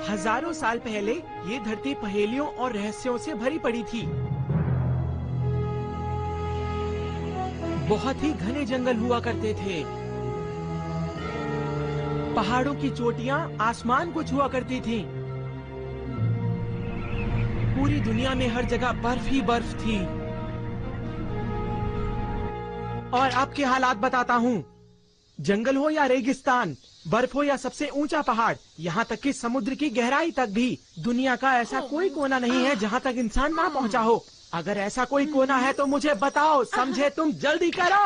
हजारों साल पहले ये धरती पहेलियों और रहस्यों से भरी पड़ी थी। बहुत ही घने जंगल हुआ करते थे। पहाड़ों की चोटियां आसमान को छुआ करती थी। पूरी दुनिया में हर जगह बर्फ ही बर्फ थी। और अब के हालात बताता हूँ। जंगल हो या रेगिस्तान, बर्फ हो या सबसे ऊंचा पहाड़, यहाँ तक कि समुद्र की गहराई तक भी दुनिया का ऐसा कोई कोना नहीं है जहाँ तक इंसान ना पहुँचा हो। अगर ऐसा कोई कोना है तो मुझे बताओ, समझे? तुम जल्दी करो।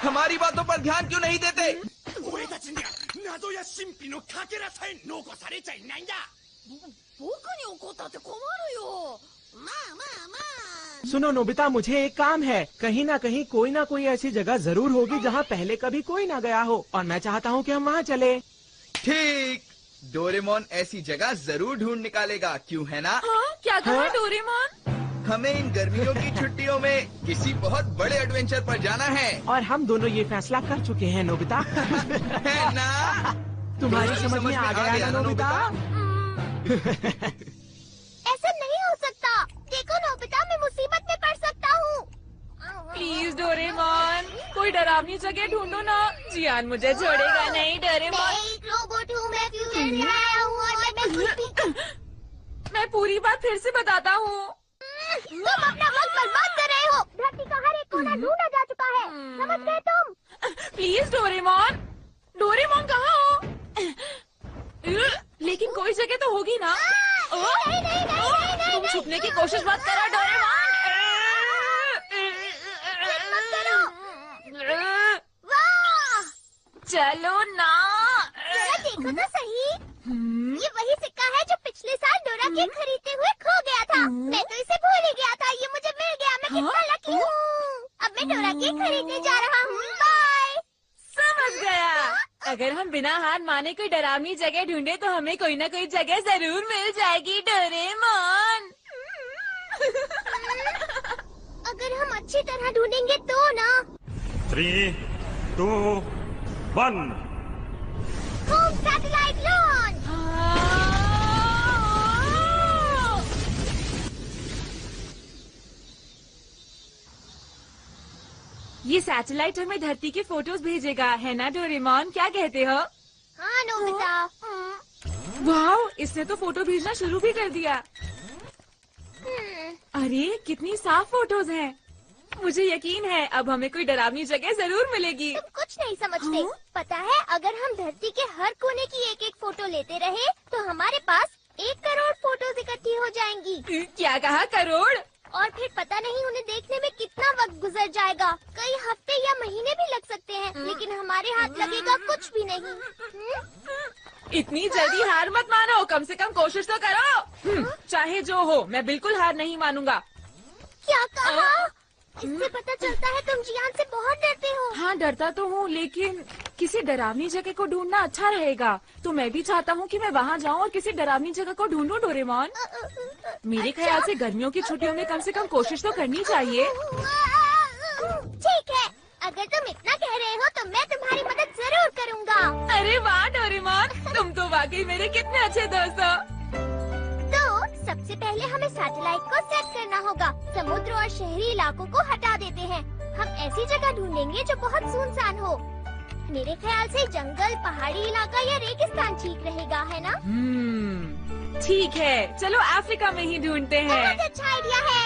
हमारी बातों पर ध्यान क्यों नहीं देते? सुनो नोबिता, मुझे एक काम है। कहीं ना कहीं कोई ना कोई ऐसी जगह जरूर होगी जहाँ पहले कभी कोई ना गया हो, और मैं चाहता हूँ कि हम वहाँ चले। ठीक, डोरेमोन ऐसी जगह जरूर ढूंढ निकालेगा, क्यों है ना? हाँ? क्या कहा डोरेमोन? हमें इन गर्मियों की छुट्टियों में किसी बहुत बड़े एडवेंचर पर जाना है। और हम दोनों ये फैसला कर चुके हैं नोबिता। है ना? तुम्हारी समझ में आ गया ना नोबिता? ऐसा नहीं हो सकता। देखो नोबिता, मैं मुसीबत में पड़ सकता हूँ। प्लीज डोरेमोन, कोई डरावनी जगह ढूंढो ना। जियान मुझे छोड़ेगा नहीं डोरेमोन। मैं एक रोबोट हूँ, मैं फ्यूचर से आया हूँ और मैं कुछ भी... मैं पूरी बात फिर से बताता हूँ। तुम अपना वक्त बर्बाद कर रहे हो। धरती का हर एक कोना ढूंढा जा चुका है, समझ गए तुम? प्लीज डोरेमोन, डोरेमोन कहाँ हो? लेकिन कोई जगह तो होगी ना। नहीं, तुम छुपने की कोशिश मत करो डोरेमोन। चलो ना, जरा देखो तो सही। ये वही सिक्का है जो पिछले साल डोरा केक खरीदते हुए खो गया था। मैं तो इसे भूल ही गया था। ये मुझे मिल गया। मैं कितना लकी हूँ। अब मैं डोरा केक खरीदने जा रहा हूँ। बाय। समझ गया। अगर हम बिना हार माने कोई डरावनी जगह ढूंढे तो हमें कोई ना कोई जगह जरूर मिल जाएगी डोरेमोन। अगर हम अच्छी तरह ढूंढेंगे तो ना। 3, 2, 1 होम सैटेलाइट लॉन्च। ये सैटेलाइट हमें धरती के फोटोज भेजेगा, है ना डोरेमोन? क्या कहते हो? हाँ नोबिता। वाह, इसने तो फोटो भेजना शुरू भी कर दिया। अरे कितनी साफ फोटोज हैं। मुझे यकीन है अब हमें कोई डरावनी जगह जरूर मिलेगी। तुम कुछ नहीं समझते। पता है, अगर हम धरती के हर कोने की एक एक फोटो लेते रहे तो हमारे पास 1 करोड़ फोटोज इकट्ठी हो जाएंगी। क्या कहा, करोड़? और फिर पता नहीं उन्हें देखने में कितना वक्त गुजर जाएगा। कई हफ्ते या महीने भी लग सकते हैं, लेकिन हमारे हाथ लगेगा कुछ भी नहीं। इतनी जल्दी हार मत मानो, कम से कम कोशिश तो करो। चाहे जो हो, मैं बिल्कुल हार नहीं मानूंगा। क्या कहा? इससे पता चलता है तुम जियान से बहुत डरते हो। हाँ, डरता तो हूँ, लेकिन किसी डरावनी जगह को ढूंढना अच्छा रहेगा। तो मैं भी चाहता हूँ कि मैं वहाँ जाऊँ और किसी डरावनी जगह को ढूंढूं डोरेमोन। मेरे ख्याल से गर्मियों की छुट्टियों में कम से कम कोशिश तो करनी चाहिए। ठीक है, अगर तुम इतना कह रहे हो तो मैं तुम्हारी मदद जरूर करूँगा। अरे वाह डोरेमोन, तुम तो वाकई मेरे कितने अच्छे दोस्त हो। तो सबसे पहले हमें सैटेलाइट को सेट करना होगा। समुद्र और शहरी इलाकों को हटा देते हैं। हम ऐसी जगह ढूंढेंगे जो बहुत सुनसान हो। मेरे ख्याल से जंगल, पहाड़ी इलाका या रेगिस्तान ठीक रहेगा, है ना? ठीक है, चलो अफ्रीका में ही ढूंढते हैं। बहुत अच्छा आइडिया है।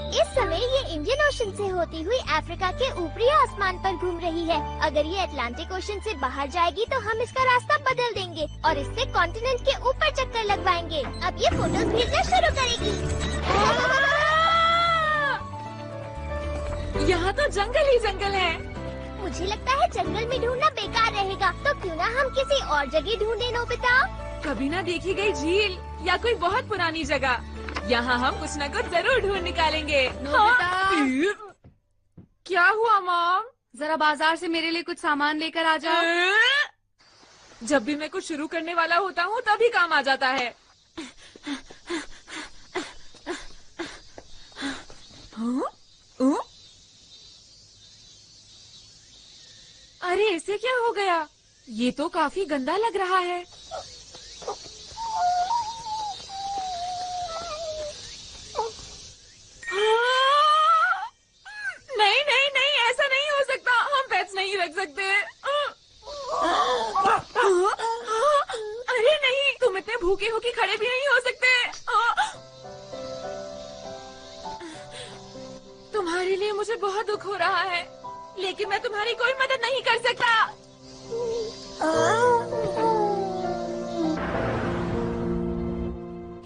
इस समय ये इंडियन ओशन से होती हुई अफ्रीका के ऊपरी आसमान पर घूम रही है। अगर ये अटलांटिक ओशन से बाहर जाएगी तो हम इसका रास्ता बदल देंगे और इससे कॉन्टिनेंट के ऊपर चक्कर लगवाएंगे। अब ये फोटोज भेजना शुरू करेगी। यहाँ तो जंगल ही जंगल है। मुझे लगता है जंगल में ढूंढना बेकार रहेगा, तो क्यों ना हम किसी और जगह ढूंढे नोबिता? कभी ना देखी गई झील या कोई बहुत पुरानी जगह। यहाँ हम कुछ न कुछ जरूर ढूंढ निकालेंगे। हाँ? क्या हुआ मॉम? जरा बाजार से मेरे लिए कुछ सामान लेकर आ जाओ। जब भी मैं कुछ शुरू करने वाला होता हूँ तभी काम आ जाता है। हाँ? अरे इसे क्या हो गया? ये तो काफी गंदा लग रहा है। नहीं नहीं नहीं, ऐसा नहीं हो सकता। हम पेट्स नहीं रख सकते। अरे नहीं, तुम इतने भूखे हो कि खड़े भी नहीं हो सकते। तुम्हारे लिए मुझे बहुत दुख हो रहा है, लेकिन मैं तुम्हारी कोई मदद नहीं कर सकता।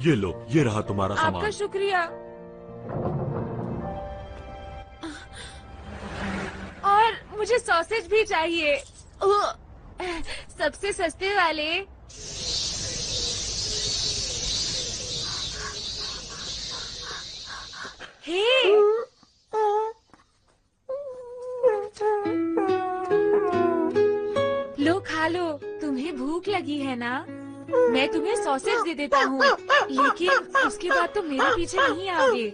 ये लो, ये रहा तुम्हारा आपका सामान। शुक्रिया। और मुझे सॉसेज भी चाहिए, सबसे सस्ते वाले। हे, लो खा लो, तुम्हें भूख लगी है ना? मैं तुम्हें सॉसेज दे देता हूँ, लेकिन उसके बाद तुम मेरे पीछे नहीं आओगे।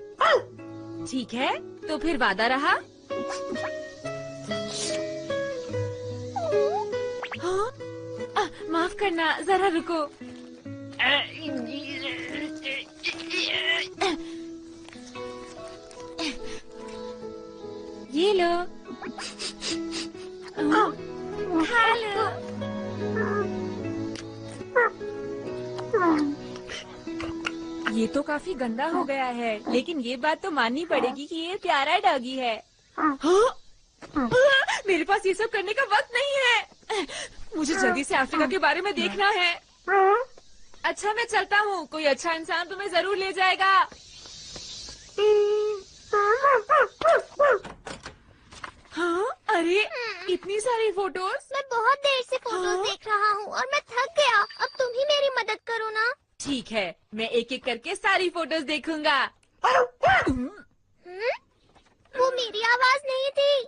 ठीक है, तो फिर वादा रहा। हाँ? माफ करना, जरा रुको। ये लो, खा लो। ये तो काफी गंदा हो गया है, लेकिन ये बात तो माननी पड़ेगी कि ये प्यारा डॉगी है। हाँ? मेरे पास ये सब करने का वक्त नहीं है। मुझे जल्दी से अफ्रीका के बारे में देखना है। अच्छा, मैं चलता हूँ। कोई अच्छा इंसान तुम्हें जरूर ले जाएगा। हाँ? अरे इतनी सारी फोटोज। मैं बहुत देर से फोटोज देख रहा हूँ और मैं थक गया। अब तुम ही मेरी मदद करो ना। ठीक है, मैं एक एक करके सारी फोटोज देखूंगा। वो मेरी आवाज नहीं थी।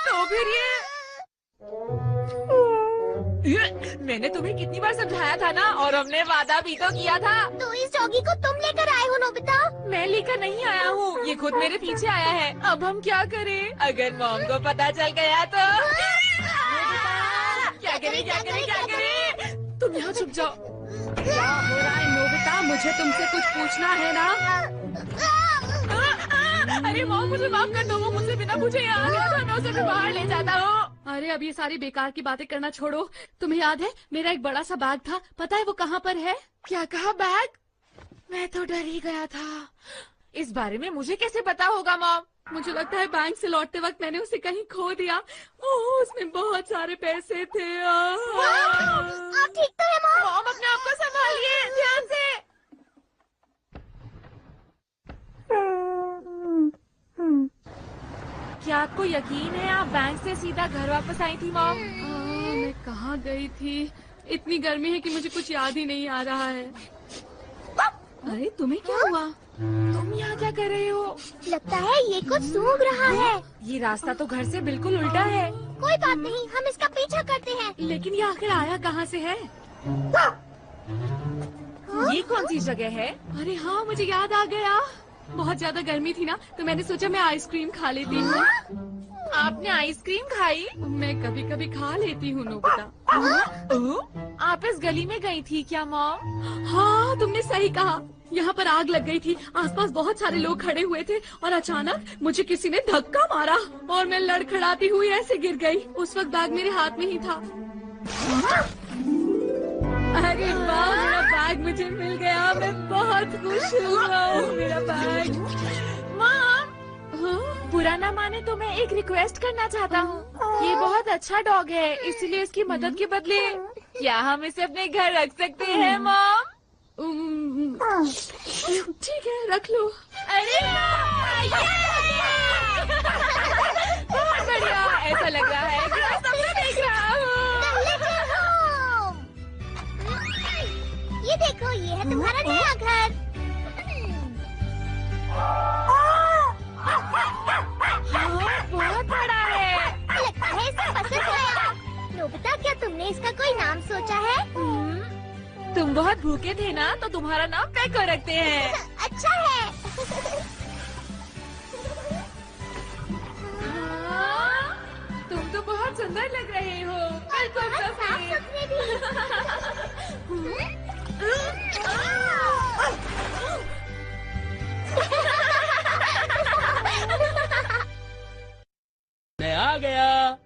तो फिर ये मैंने तुम्हें कितनी बार समझाया था ना, और हमने वादा भी तो किया था। तो इस डॉगी को तुम लेकर आए हो नोबिता? मैं लेकर नहीं आया हूँ, ये खुद मेरे पीछे आया है। अब हम क्या करें? अगर मॉम को पता चल गया तो क्या करें, क्या करें, क्या करें? तुम यहाँ छुप जाओ। क्या हो रहा है नोबिता? मुझे तुमसे कुछ पूछना है ना? अरे मॉम, मुझे माफ कर दो, वो मुझसे बिना पूछे यहाँ आ गया था, मैं उसे भी बाहर ले जाता हूँ। अरे अब ये सारी बेकार की बातें करना छोड़ो। तुम्हें याद है मेरा एक बड़ा सा बैग था, पता है वो कहाँ पर है? क्या कहा? बैग? मैं तो डर ही गया था। इस बारे में मुझे कैसे पता होगा मॉम? मुझे लगता है बैंक से लौटते वक्त मैंने उसे कहीं खो दिया। ओह, उसमें बहुत सारे पैसे थे। आप ठीक तो है मॉम? मॉम, अपने आप को संभालिए, ध्यान से। क्या आपको यकीन है आप बैंक से सीधा घर वापस आई थी मॉम? मैं कहाँ गई थी? इतनी गर्मी है कि मुझे कुछ याद ही नहीं आ रहा है। अरे तुम्हें क्या हुआ? तुम यहाँ क्या कर रहे हो? लगता है ये कुछ सूंघ रहा है। ये रास्ता तो घर से बिल्कुल उल्टा है। कोई बात नहीं, हम इसका पीछा करते हैं। लेकिन ये आखिर आया कहाँ से है? ये कौन सी जगह है? अरे हाँ, मुझे याद आ गया। बहुत ज्यादा गर्मी थी ना, तो मैंने सोचा मैं आइसक्रीम खा लेती हूँ। आपने आइसक्रीम खाई? मैं कभी कभी खा लेती हूँ नोबिता। आप इस गली में गई थी क्या मॉम? हाँ, तुमने सही कहा। यहाँ पर आग लग गई थी, आसपास बहुत सारे लोग खड़े हुए थे और अचानक मुझे किसी ने धक्का मारा और मैं लड़खड़ाती हुई ऐसे गिर गई। उस वक्त बैग मेरे हाथ में ही था। अरे वाह, मेरा बैग मुझे मिल गया। मैं बहुत खुश हूँ। मेरा बैग। मॉम, बुरा ना माने तो मैं एक रिक्वेस्ट करना चाहता हूँ। ये बहुत अच्छा डॉग है, इसलिए इसकी मदद के बदले क्या हम इसे अपने घर रख सकते हैं मॉम? ठीक है, रख लो। अरे बहुत बढ़िया, ऐसा लग रहा है कि मैं सपना देख रहा हूँ। ये देखो, ये है तुम्हारा नया घर। बहुत बड़ा है। लगता है इसे पसंद आया। नोबिता, क्या तुमने इसका कोई नाम सोचा है? तुम बहुत भूखे थे ना, तो तुम्हारा नाम पेको रखते हैं। अच्छा है। तुम तो बहुत सुंदर लग रहे हो। बिल्कुल सफेद। मैं आ गया।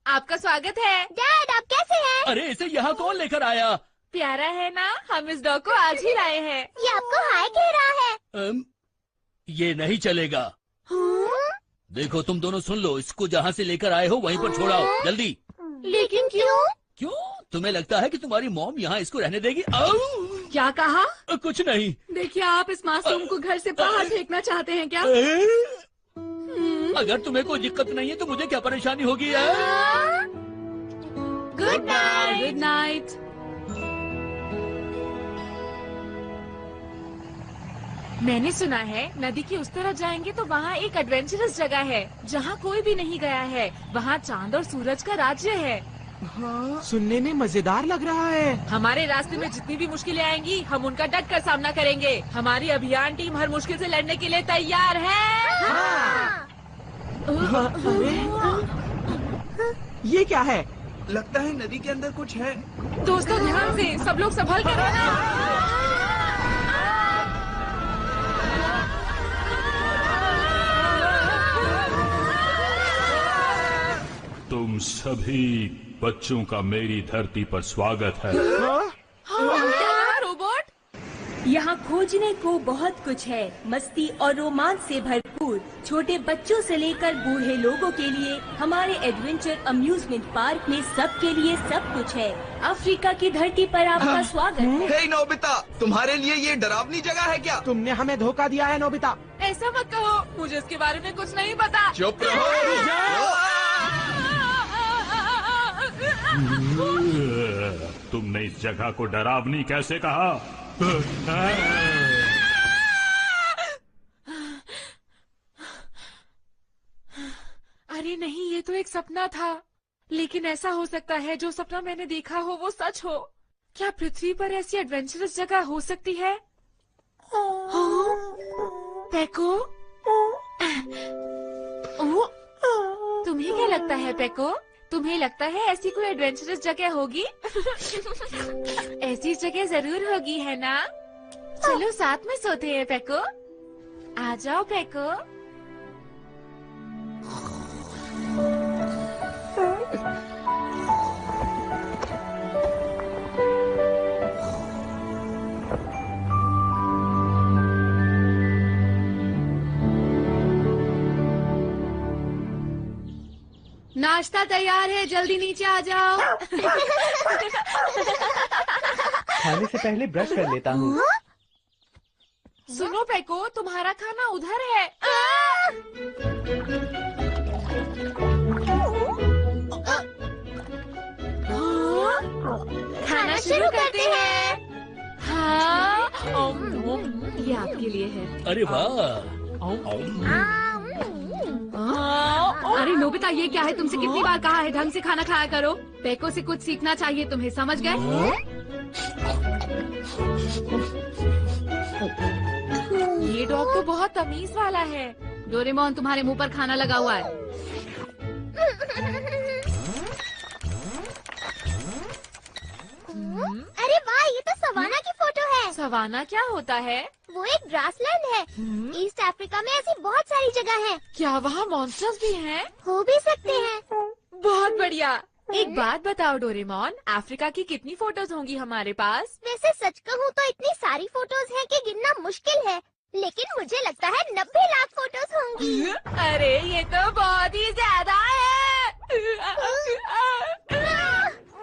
आपका स्वागत है। डैड, आप कैसे हैं? अरे इसे यहाँ कौन लेकर आया? प्यारा है ना, हम इस डॉग को आज ही लाए हैं। ये आपको हाय कह रहा है। ये नहीं चलेगा। देखो तुम दोनों सुन लो, इसको जहाँ से लेकर आए हो वहीं पर छोड़ाओ, जल्दी। लेकिन क्यों? क्यों? तुम्हें लगता है कि तुम्हारी मॉम यहाँ इसको रहने देगी? क्या कहा? कुछ नहीं। देखिए, आप इस मासूम को घर से बाहर फेंकना चाहते हैं क्या? अगर तुम्हें कोई दिक्कत नहीं है तो मुझे क्या परेशानी होगी? Good night. Good night. मैंने सुना है नदी की उस तरफ जाएंगे तो वहाँ एक एडवेंचरस जगह है जहाँ कोई भी नहीं गया है। वहाँ चांद और सूरज का राज्य है। हाँ, सुनने में मजेदार लग रहा है। हमारे रास्ते में जितनी भी मुश्किलें आएंगी, हम उनका डट कर सामना करेंगे। हमारी अभियान टीम हर मुश्किल से लड़ने के लिए तैयार है। हाँ। ये क्या है? लगता है नदी के अंदर कुछ है। दोस्तों ध्यान से, सब लोग संभल कर रहना। तुम सभी बच्चों का मेरी धरती पर स्वागत है। क्या रोबोट? यहाँ खोजने को बहुत कुछ है। मस्ती और रोमांच से भरपूर छोटे बच्चों से लेकर बूढ़े लोगों के लिए हमारे एडवेंचर अम्यूजमेंट पार्क में सबके लिए सब कुछ है। अफ्रीका की धरती पर आपका स्वागत है। हे नोबिता, तुम्हारे लिए ये डरावनी जगह है क्या? तुमने हमें धोखा दिया है नोबिता। ऐसा मत कहो, मुझे इसके बारे में कुछ नहीं पता। चुप रहो। तुमने इस जगह को डरावनी कैसे कहा? अरे नहीं, ये तो एक सपना था। लेकिन ऐसा हो सकता है जो सपना मैंने देखा हो वो सच हो। क्या पृथ्वी पर ऐसी एडवेंचरस जगह हो सकती है? पेको? तुम्हें क्या लगता है पेको? तुम्हें लगता है ऐसी कोई एडवेंचरस जगह होगी? ऐसी जगह जरूर होगी, है ना? चलो साथ में सोते हैं पेको। आ जाओ पेको। नाश्ता तैयार है, जल्दी नीचे आ जाओ। खाने से पहले ब्रश कर लेता हूँ। सुनो पेको, तुम्हारा खाना उधर है। खाना शुरू करते हैं। हाँ, ये आपके लिए है। अरे वाह। अरे नोबिता, ये क्या है? तुमसे कितनी बार कहा है ढंग से खाना खाया करो। पेको से कुछ सीखना चाहिए तुम्हें, समझ गए? ये डॉग तो बहुत तमीज वाला है। डोरेमोन, तुम्हारे मुंह पर खाना लगा हुआ है। अरे वाह, ये तो सवाना की फोटो है। सवाना क्या होता है? वो एक ग्रासलैंड है। ईस्ट अफ्रीका में ऐसी बहुत सारी जगह हैं। क्या वहाँ मॉन्स्टर्स भी हैं? हो भी सकते हैं। बहुत बढ़िया। एक बात बताओ डोरेमोन, अफ्रीका की कितनी फोटोज होंगी हमारे पास? वैसे सच कहूँ तो इतनी सारी फोटोज हैं कि गिनना मुश्किल है, लेकिन मुझे लगता है 90 लाख फोटोज होंगी। अरे ये तो बहुत ही ज्यादा है।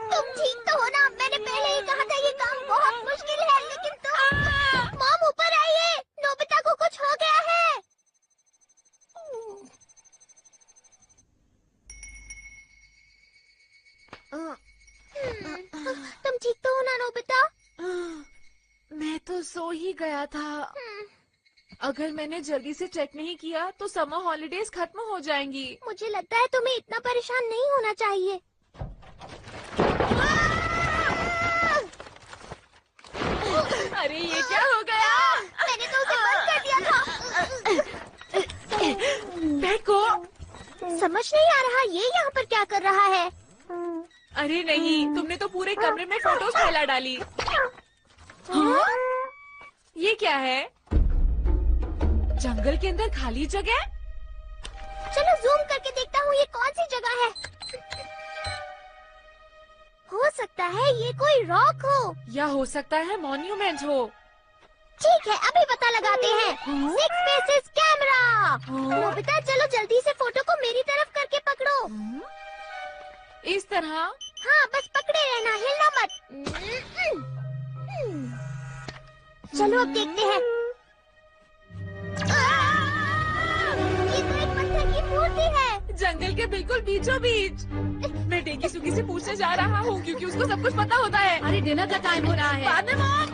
तुम ठीक तो हो ना? मैंने पहले ही कहा था ये काम बहुत मुश्किल है, लेकिन तुम। मॉम ऊपर आइए, नोबिता को कुछ हो गया है। तुम ठीक तो हो ना नोबिता? मैं तो सो ही गया था। अगर मैंने जल्दी से चेक नहीं किया तो समर हॉलिडेज खत्म हो जाएंगी। मुझे लगता है तुम्हें इतना परेशान नहीं होना चाहिए। अरे ये क्या हो गया? मैंने तो उसे बंद कर दिया था। पेको, समझ नहीं आ रहा ये यहाँ पर क्या कर रहा है। अरे नहीं, तुमने तो पूरे कमरे में फोटोज फैला डाली। हाँ? ये क्या है? जंगल के अंदर खाली जगह? चलो जूम करके देखता हूँ ये कौन सी जगह है। हो सकता है ये कोई रॉक हो, या हो सकता है मॉन्यूमेंट हो। ठीक है, अभी पता लगाते हैं। 6 फेसेस कैमरा। नोबिता, चलो जल्दी से फोटो को मेरी तरफ करके पकड़ो। इस तरह? हाँ, बस पकड़े रहना, हिलना मत। चलो अब देखते हैं। ये तो एक पत्थर की मूर्ति है। जंगल के बिल्कुल बीचों बीच। मैं डेगी सुगी से पूछने जा रहा हूँ क्योंकि उसको सब कुछ पता होता है। अरे डिनर का टाइम हो रहा है। बाद में मॉम।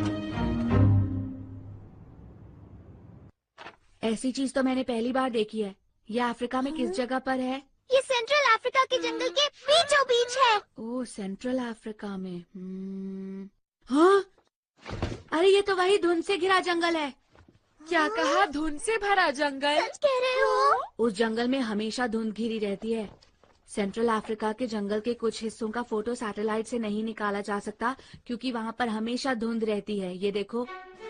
ऐसी चीज तो मैंने पहली बार देखी है। यह अफ्रीका में किस जगह पर है? ये सेंट्रल अफ्रीका के जंगल के बीचों बीच है। ओह, सेंट्रल अफ्रीका में। हाँ, अरे ये तो वही धुंध से घिरा जंगल है। क्या कहा? धुंध से भरा जंगल? सच कह रहे हो? उस जंगल में हमेशा धुंध घिरी रहती है। सेंट्रल अफ्रीका के जंगल के कुछ हिस्सों का फोटो सैटेलाइट से नहीं निकाला जा सकता क्योंकि वहाँ पर हमेशा धुंध रहती है। ये देखो।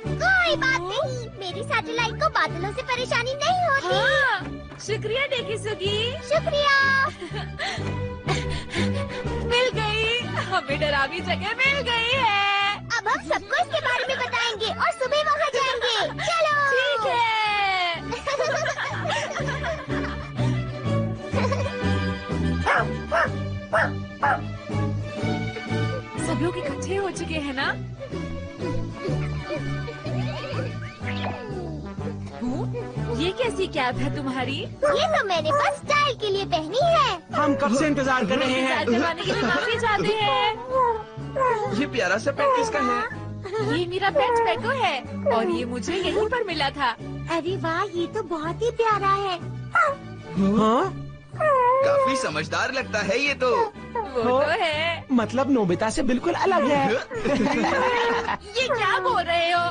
कोई बात नहीं, मेरी सैटेलाइट को बादलों से परेशानी नहीं होती। हाँ, शुक्रिया डेगी सुगी। शुक्रिया। मिल गई, हमें डरावनी जगह मिल गई है। अब हम सबको इसके बारे में बताएंगे और सुबह वहाँ जाएंगे। चलो। ठीक है। सब लोग इकट्ठे हो चुके हैं ना? ये कैसी कैप है तुम्हारी? ये तो मैंने बस स्टाइल के लिए पहनी है। हम कब से इंतजार कर रहे इंतजार हैं। करवाने के लिए माफी चाहते हैं। ये प्यारा सा पेट किसका है? ये मेरा पेट पेको है और ये मुझे यहीं पर मिला था। अरे वाह, ये तो बहुत ही प्यारा है। हाँ? काफी समझदार लगता है ये तो। वो तो है। मतलब नोबिता से बिल्कुल अलग है। ये क्या बोल रहे हो?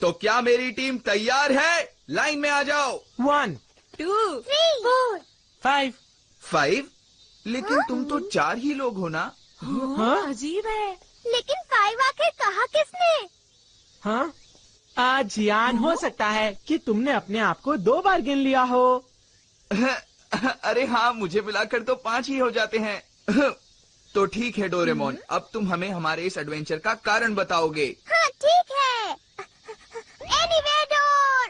तो क्या मेरी टीम तैयार है? लाइन में आ जाओ। 1, 2, 3, 4। 5। 5? लेकिन तुम तो 4 ही लोग हो ना। हाँ? अजीब है। लेकिन 5 आखिर कहा किसने? हाँ? आज यान हो सकता है कि तुमने अपने आप को 2 बार गिन लिया हो। अरे हाँ, मुझे मिलाकर तो 5 ही हो जाते हैं। तो ठीक है डोरेमोन, अब तुम हमें हमारे इस एडवेंचर का कारण बताओगे। हाँ ठीक है। एनीवेडोर,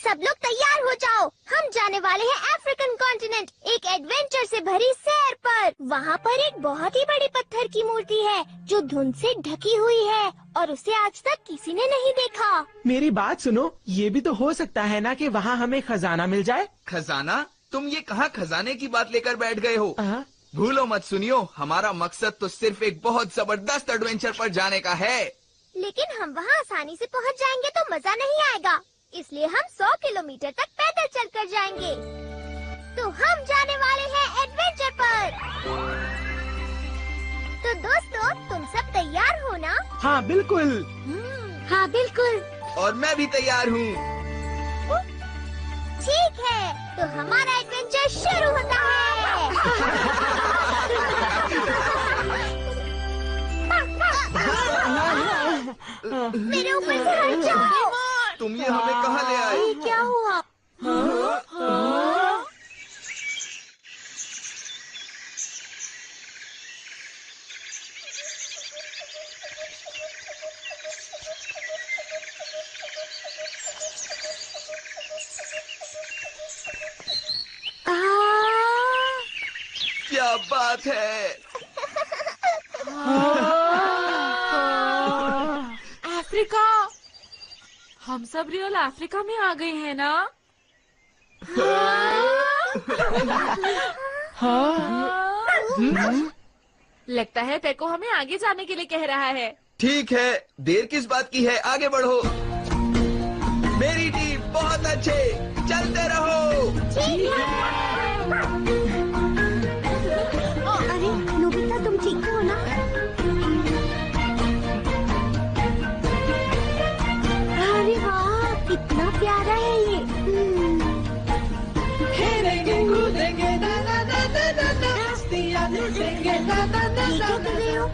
सब लोग तैयार हो जाओ। हम जाने वाले हैं अफ्रीकन कॉन्टिनेंट, एक एडवेंचर से भरी सैर पर। वहाँ पर एक बहुत ही बड़ी पत्थर की मूर्ति है जो धुंध से ढकी हुई है और उसे आज तक किसी ने नहीं देखा। मेरी बात सुनो, ये भी तो हो सकता है ना कि वहाँ हमें खजाना मिल जाए। खजाना? तुम ये कहाँ खजाने की बात लेकर बैठ गए हो? भूलो मत सुनियो, हमारा मकसद तो सिर्फ एक बहुत जबरदस्त एडवेंचर पर जाने का है। लेकिन हम वहाँ आसानी से पहुँच जाएंगे तो मजा नहीं आएगा, इसलिए हम 100 किलोमीटर तक पैदल चलकर जाएंगे। तो हम जाने वाले हैं एडवेंचर पर। तो दोस्तों, तुम सब तैयार हो ना? हाँ बिल्कुल। हाँ बिल्कुल। और मैं भी तैयार हूँ। ठीक है, तो हमारा एडवेंचर शुरू होता है। मेरे ऊपर से हट जाओ। तुम ये हमें कहाँ ले आए? ये क्या हुआ? क्या बात है। अफ्रीका, हम सब रियल अफ्रीका में आ गए हैं ना? लगता है पेको हमें आगे जाने के लिए कह रहा है। ठीक है, देर किस बात की है, आगे बढ़ो। मेरी टीम बहुत अच्छे, चलते रहो। ठीक है। अरे नोबिता, तुम ठीक हो ना? अरे वाह, कितना प्यारा है ये। खेलेंगे कूदेंगे ना ना ना ना ना ना, मस्तियाँ लूटेंगे ना ना ना ना। ये क्या कर रहे हो?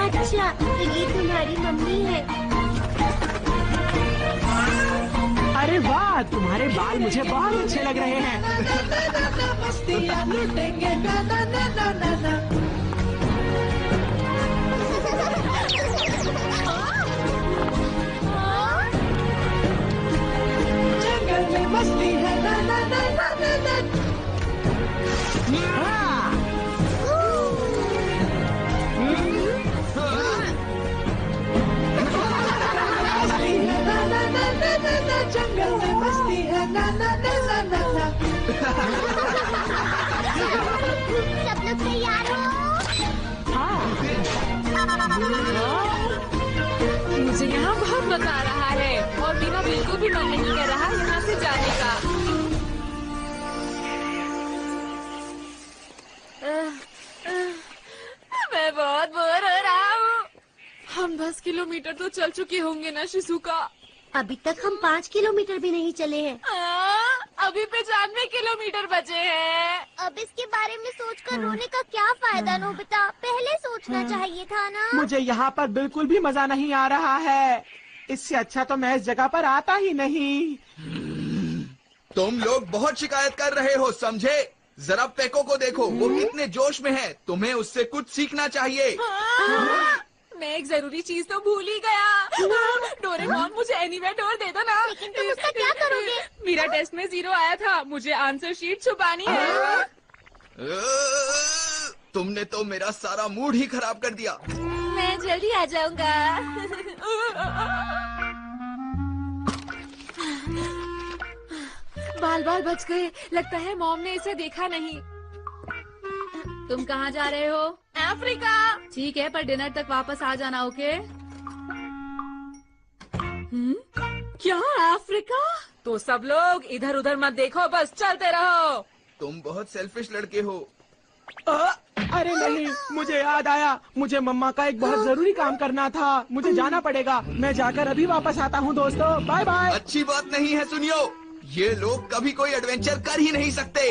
अच्छा, तो ये तुम्हारी मम्मी है। अरे वाह, तुम्हारे बाल मुझे बहुत अच्छे लग रहे हैं। जंगल में मस्ती है ना ना ना ना ना ना। जंगल में मस्ती है ना ना ना ना ना ना। सब लोग तैयार हो? मुझे यहाँ बहुत मजा आ रहा है और मेरा बिल्कुल भी मन नहीं कर रहा यहाँ से जाने का। मैं बहुत बोर हो रहा हूँ। हम 10 किलोमीटर तो चल चुके होंगे ना शिजुका? अभी तक हम 5 किलोमीटर भी नहीं चले हैं। अभी 95 किलोमीटर बचे हैं। अब इसके बारे में सोचकर रोने का क्या फायदा नोबिता? पहले सोचना चाहिए था ना। मुझे यहाँ पर बिल्कुल भी मजा नहीं आ रहा है। इससे अच्छा तो मैं इस जगह पर आता ही नहीं। तुम लोग बहुत शिकायत कर रहे हो, समझे? जरा पेको को देखो, वो कितने जोश में है। तुम्हें उससे कुछ सीखना चाहिए। मैं एक जरूरी चीज तो भूल ही गया। डोरेमोन, मुझे एनीवेडोर दे दो ना। लेकिन तुम उसका क्या करोगे? मेरा टेस्ट में 0 आया था, मुझे आंसर शीट छुपानी है। तुमने तो मेरा सारा मूड ही खराब कर दिया। मैं जल्दी आ जाऊंगा। बाल बाल बच गए। लगता है मॉम ने इसे देखा नहीं। तुम कहाँ जा रहे हो? अफ्रीका। ठीक है, पर डिनर तक वापस आ जाना, ओके? क्या अफ्रीका? तो सब लोग इधर उधर मत देखो, बस चलते रहो। तुम बहुत सेल्फिश लड़के हो। अरे नहीं, मुझे याद आया, मुझे मम्मा का एक बहुत जरूरी काम करना था। मुझे जाना पड़ेगा। मैं जाकर अभी वापस आता हूँ दोस्तों। Bye bye. अच्छी बात नहीं है, सुनियो, ये लोग कभी कोई एडवेंचर कर ही नहीं सकते।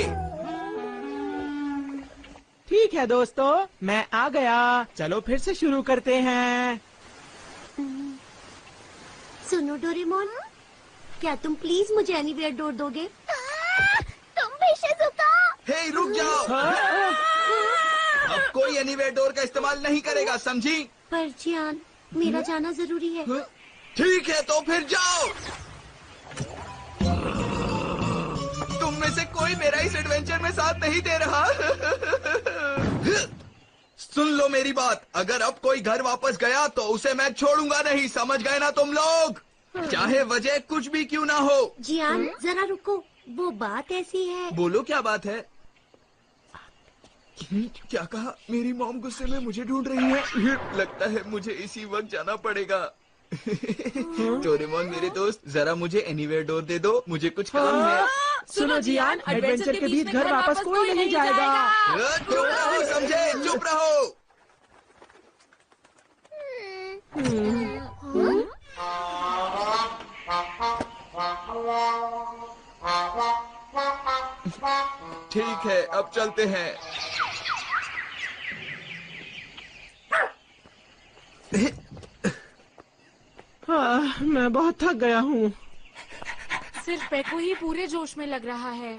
ठीक है दोस्तों, मैं आ गया। चलो फिर से शुरू करते हैं। सुनो डोरेमोन, क्या तुम प्लीज मुझे एनीवेयर डोर दोगे? तुम भी शिज़ुका। हे रुक जाओ। अब कोई एनीवेयर डोर का इस्तेमाल नहीं करेगा, समझी? पर जियान, मेरा जाना जरूरी है। ठीक है तो फिर जाओ। तुम में से कोई मेरा इस एडवेंचर में साथ नहीं दे रहा। सुन लो मेरी बात, अगर अब कोई घर वापस गया तो उसे मैं छोड़ूंगा नहीं, समझ गए ना तुम लोग? चाहे वजह कुछ भी क्यों ना हो। जियान जरा रुको, वो बात ऐसी है। बोलो क्या बात है? क्या कहा? मेरी मॉम गुस्से में मुझे ढूंढ रही है। लगता है मुझे इसी वक्त जाना पड़ेगा। डोरेमोन मेरे दोस्त, जरा मुझे एनीवेयर डोर दे दो, मुझे कुछ काम है। सुनो जियान, एडवेंचर के बीच घर वापस कोई नहीं जाएगा। चुप रहो, समझे? चुप रहो। ठीक है, अब चलते हैं। हाँ, मैं बहुत थक गया हूँ। सिर्फ पेको ही पूरे जोश में लग रहा है।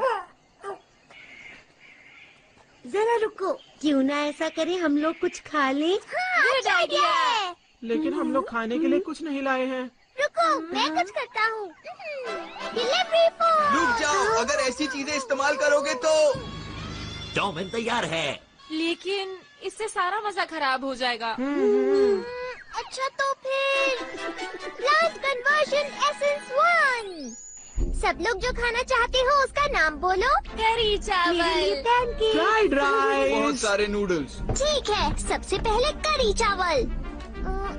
जरा रुको, क्यों ना ऐसा करें, हम लोग कुछ खा लें? Good idea. लेकिन हम लोग खाने के लिए कुछ नहीं लाए हैं। रुको, मैं कुछ करता हूँ। Delivery for. रुक जाओ, अगर ऐसी चीजें इस्तेमाल करोगे तो। चाउमीन तैयार है। लेकिन इससे सारा मजा खराब हो जाएगा। अच्छा तो फिर प्लांट कन्वर्जन एसेंस 1। सब लोग जो खाना चाहते हो उसका नाम बोलो। करी चावल, फ्राइड राइस, बहुत सारे नूडल्स। ठीक है, सबसे पहले करी चावल।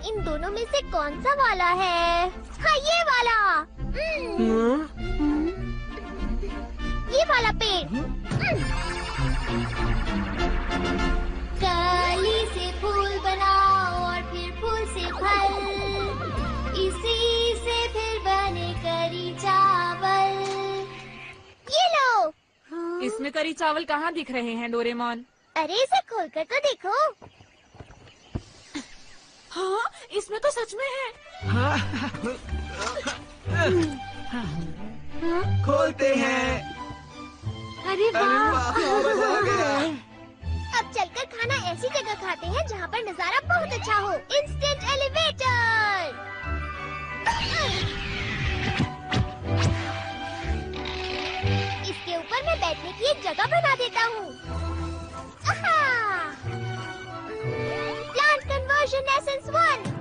इन दोनों में से कौन सा वाला है? हाँ, ये वाला। ये वाला पेड़। कली से फूल बनाओ और फिर फूल से फल, इसी से फिर बने करी चावल। ये लो। इसमें करी चावल कहाँ दिख रहे हैं डोरेमोन? अरे इसे खोलकर तो देखो। हाँ, इसमें तो सच में है। खोलते हैं। अरे वाह। मजा आ गया। अब चलकर खाना ऐसी जगह खाते हैं जहाँ पर नजारा बहुत अच्छा हो। Instant elevator. इसके ऊपर मैं बैठने की एक जगह बना देता हूँ। Plant conversion essence 1।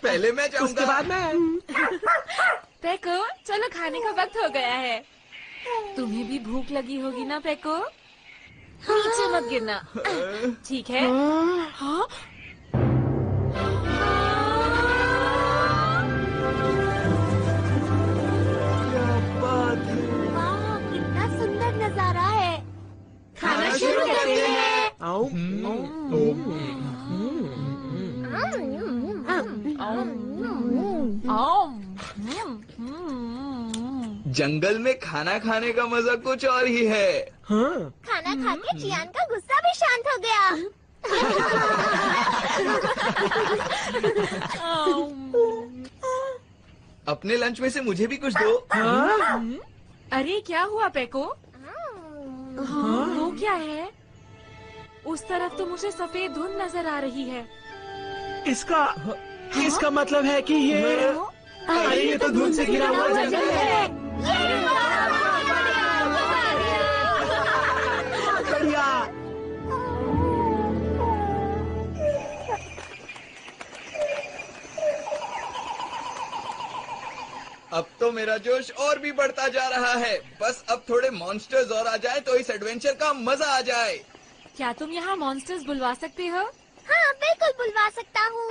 पहले मैं जाऊंगा। उसके बाद मैं। पेको, चलो खाने का वक्त हो गया है। तुम्हें भी भूख लगी होगी ना पेको? नीचे मत गिरना, ठीक है? हाँ? वाह, कितना सुंदर नजारा है। खाना शुरू करते हैं। आओ। जंगल में खाना खाने का मजा कुछ और ही है। हाँ। खाना खा के जियान का गुस्सा भी शांत हो गया। अपने लंच में से मुझे भी कुछ दो। हाँ? अरे क्या हुआ पेको? वो क्या है? उस तरफ तो मुझे सफेद धुंध नजर आ रही है। इसका मतलब है कि ये अरे ये तो धुंध से घिरा हुआ जंगल है। बढ़िया। अब तो मेरा जोश और भी बढ़ता जा रहा है। बस अब थोड़े मॉन्स्टर्स और आ जाए तो इस एडवेंचर का मजा आ जाए। क्या तुम यहाँ मॉन्स्टर्स बुलवा सकते हो? हाँ बिल्कुल बुलवा सकता हूँ।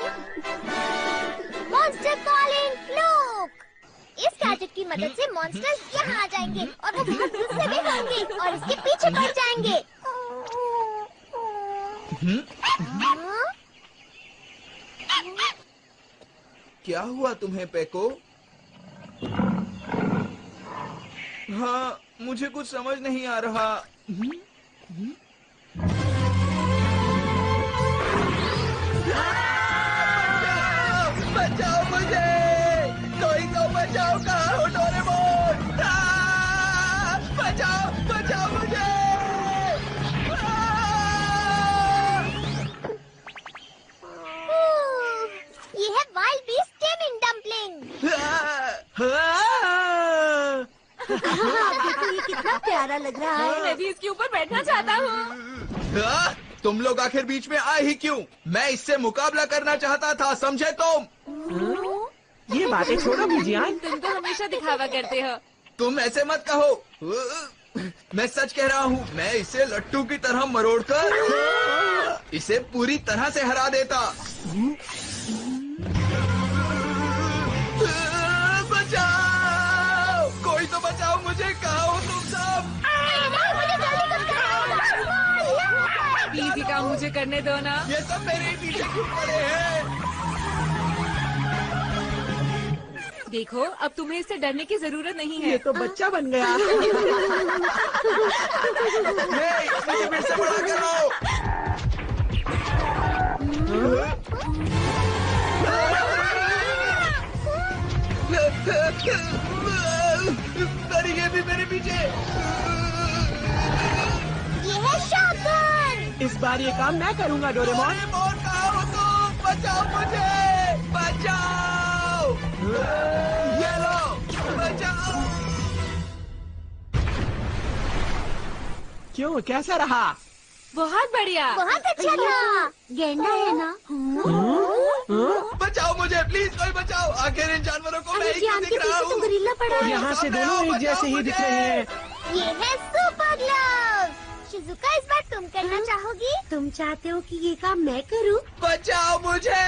Monster calling look. इस गैजेट की मदद से मॉन्स्टर्स यहाँ आ जाएंगे और वो बहुत गुस्से में होंगे और इसके पीछे पड़ जाएंगे। क्या हुआ तुम्हें पेको? हाँ, मुझे कुछ समझ नहीं आ रहा। बचाओ मुझे! कोई तो बचाओ! कहाँ हो डोरेमोन? बचाओ! बचाओ मुझे! ये है वाइल्ड बीस्ट टेमिंग डम्पलिंग। देखो ये कितना प्यारा लग रहा है। मैं भी इसके ऊपर बैठना चाहता हूँ। तुम लोग आखिर बीच में आए ही क्यों? मैं इससे मुकाबला करना चाहता था, समझे तुम? ये बातें छोड़ो बुजियान। तुम तो हमेशा दिखावा करते हो। तुम ऐसे मत कहो। मैं सच कह रहा हूँ। मैं इसे लट्टू की तरह मरोड़कर इसे पूरी तरह से हरा देता। बचाओ! कोई तो बचाओ मुझे! कहाँ हो तुम सब? प्लीज ये काम मुझे करने दो ना। ये सब मेरे ही पीछे क्यों पड़े हैं? देखो, अब तुम्हें इससे डरने की जरूरत नहीं है। ये तो बच्चा बन गया। मुझे फिर से बड़ा कर लो। ये भी मेरे पीछे। ये है शॉटगन। इस बार ये काम मैं करूँगा डोरेमोन। कहाँ हो तुम? बचाओ मुझे! बचाओ! ये लो! बचाओ! क्यों, कैसा रहा? बहुत बढ़िया। बहुत अच्छा था। गेंडा है ना? बचाओ मुझे, प्लीज कोई बचाओ! आखिर इन जानवरों को मैं ही क्यों दिख रहा हूँ? गोरिल्ला पड़ा है। यहाँ से दोनों एक जैसे ही दिख रहे हैं। ये है सुपर ग्लव्स। शिजुका, इस बार तुम करना चाहोगी? तुम चाहते हो कि ये काम मैं करूं? बचाओ मुझे!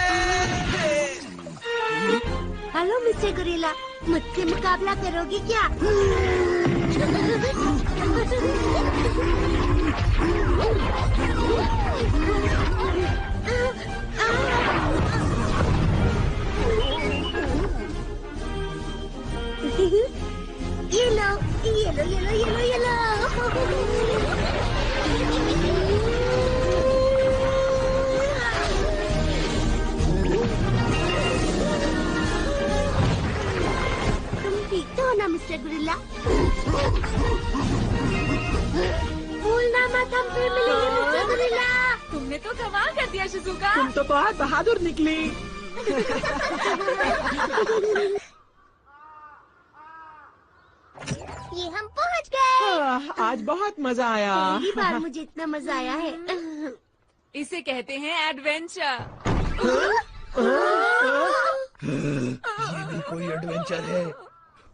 हेलो मिस्टर गोरिल्ला, मुझसे मुकाबला करोगी क्या? ये लो, ये लो, ये लो, ये लो, ये लो। तुम ठीक तो हो ना मिस्टर गोरिल्ला? भूलना मत, हम फिर मिलेंगे मिस्टर गोरिल्ला। तुमने तो कमाल कर दिया शिजुका। तुम तो बहुत बहादुर निकली। ये हम पहुंच गए। आज बहुत मजा आया। पहली बार मुझे इतना मजा आया है। इसे कहते हैं एडवेंचर। ये भी कोई एडवेंचर है?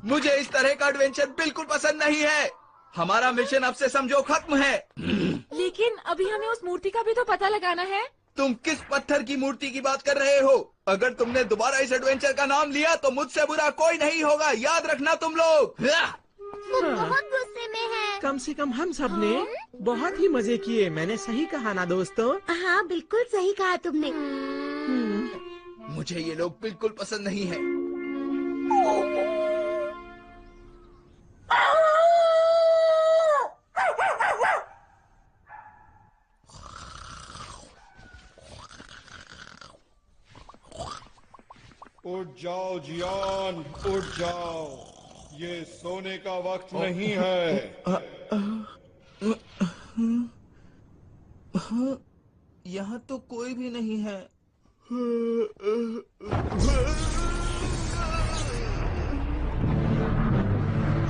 मुझे इस तरह का एडवेंचर बिल्कुल पसंद नहीं है। हमारा मिशन अब से समझो खत्म है। लेकिन अभी हमें उस मूर्ति का भी तो पता लगाना है। तुम किस पत्थर की मूर्ति की बात कर रहे हो? अगर तुमने दोबारा इस एडवेंचर का नाम लिया तो मुझसे बुरा कोई नहीं होगा, याद रखना तुम लोग। वो बहुत गुस्से में है। कम से कम हम सब ने बहुत ही मजे किए। मैंने सही कहा ना दोस्तों? हाँ बिल्कुल सही कहा तुमने। मुझे ये लोग बिल्कुल पसंद नहीं है। उठ जाओ जियान, उठ जाओ। ये सोने का वक्त नहीं है। यहाँ तो कोई भी नहीं है।